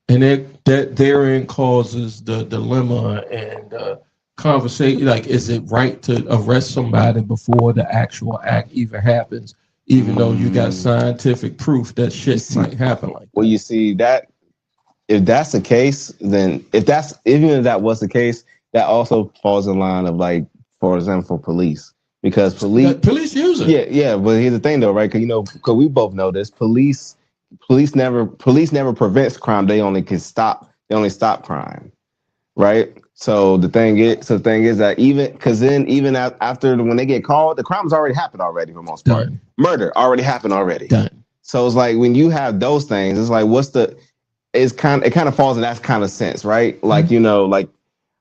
And that therein causes the dilemma and conversation. Like, is it right to arrest somebody before the actual act even happens, even though you got scientific proof that shit might happen like that? Well, you see that if that's the case, then even if that was the case, that also falls in line of like, for example, for police. Because police use it. Yeah. But here's the thing, though, right? Because we both know this. Police never prevents crime. They only stop crime, right? So the thing is that even after when they get called, the crime's already happened already for the most part. Done. Murder already happened already. Done. So it's like when you have those things, it's like it kind of falls in that kind of sense, right? Like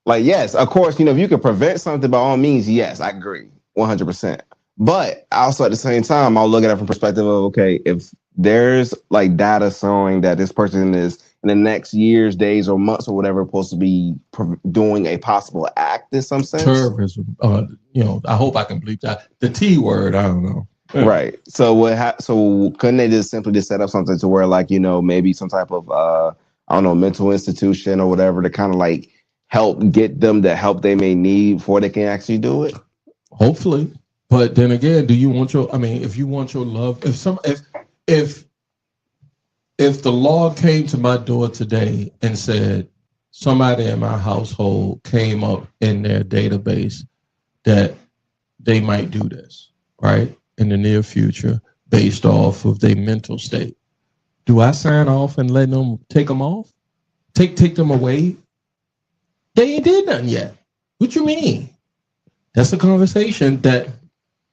like yes, of course, if you can prevent something by all means, yes, I agree. 100%. But also at the same time, I'll look at it from perspective of, okay, if there's like data showing that this person is in the next years, days, or months or whatever supposed to be doing a possible act in some sense. Terrorism. I hope I can bleep that. The T word, I don't know. Yeah. Right. So so couldn't they just simply set up something to where like, maybe some type of mental institution or whatever to kind of like help get them the help they may need before they can actually do it? Hopefully. But then again, if you want your love, if the law came to my door today and said somebody in my household came up in their database that they might do this, right, in the near future based off of their mental state, do I sign off and let them take them off? Take them away? They ain't did nothing yet. What you mean? That's a conversation that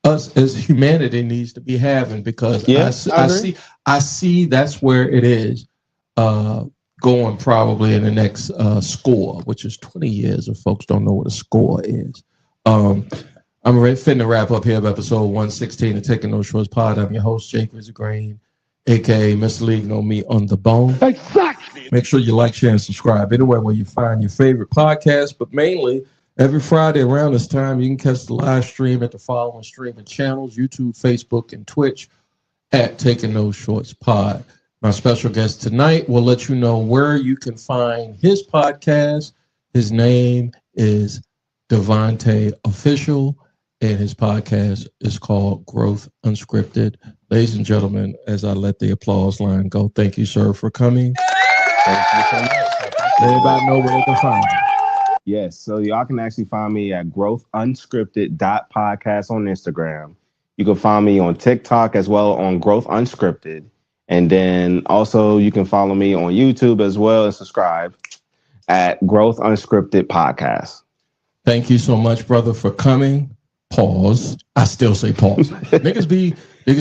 us as humanity needs to be having, because I see that's where it is going probably in the next score, which is 20 years if folks don't know what a score is. I'm finna wrap up here of episode 116 of Taking No Shorts Pod. I'm your host, Jake Green, aka Mr. League Know Me on the Bone. Exactly. Make sure you like, share, and subscribe anywhere where you find your favorite podcast, but mainly every Friday around this time, you can catch the live stream at the following streaming channels: YouTube, Facebook, and Twitch at Taking No Shorts Pod. My special guest tonight will let you know where you can find his podcast. His name is Devontae Official, and his podcast is called Growth Unscripted. Ladies and gentlemen, as I let the applause line go, thank you, sir, for coming. Thank you so much. Everybody know where they can find you. Yes, so y'all can actually find me at growthunscripted.podcast on Instagram. You can find me on TikTok as well on Growth Unscripted. And then also you can follow me on YouTube as well and subscribe at Growth Unscripted Podcast. Thank you so much, brother, for coming. Pause. I still say pause. Niggas be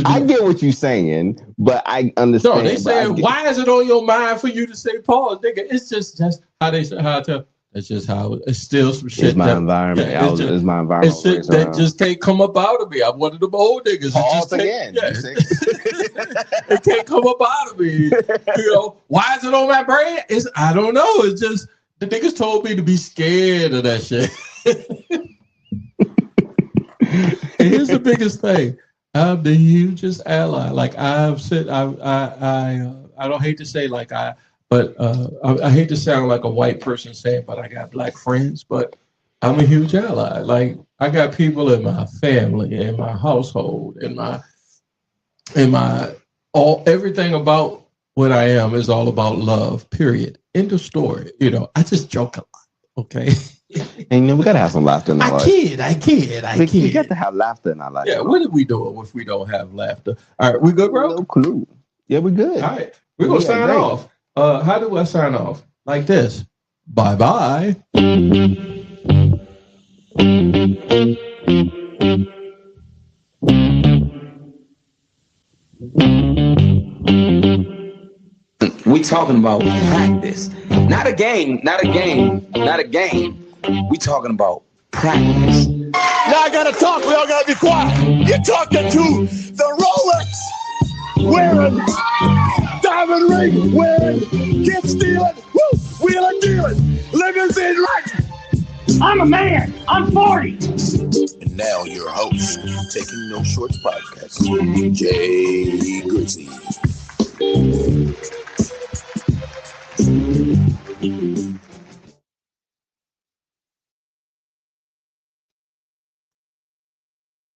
I get what you're saying, but I understand. No, they say, why is it on your mind for you to say pause, nigga? It's just how I tell. It's just how it's still some shit. It's my environment. It's my environment. It's shit that just can't come up out of me. I'm one of them old niggas. Pause again. It can't come up out of me. Why is it on my brain? I don't know. It's just the niggas told me to be scared of that shit. And here's the biggest thing. I'm the hugest ally. Like I've said, I don't hate to say like but I hate to sound like a white person saying, but I got black friends, but I'm a huge ally. Like I got people in my family, in my household, everything about what I am is all about love, period. End of story. I just joke a lot. Okay. And we gotta have some laughter in our life. I kid. We got to have laughter in our life. Yeah, what are we doing if we don't have laughter? All right, we good, bro? No clue. Yeah, we good. All right, we're gonna sign off. How do I sign off? Like this. Bye-bye. We talking about practice. Not a game. We talking about practice. Now I gotta talk. We all gotta be quiet. You're talking to the Rolex wearing, diamond ring wearing, kid stealing, wheeling dealing, limousine life. I'm a man. I'm 40. And now your host, Taking No Shorts Podcast, Jay Grizzy.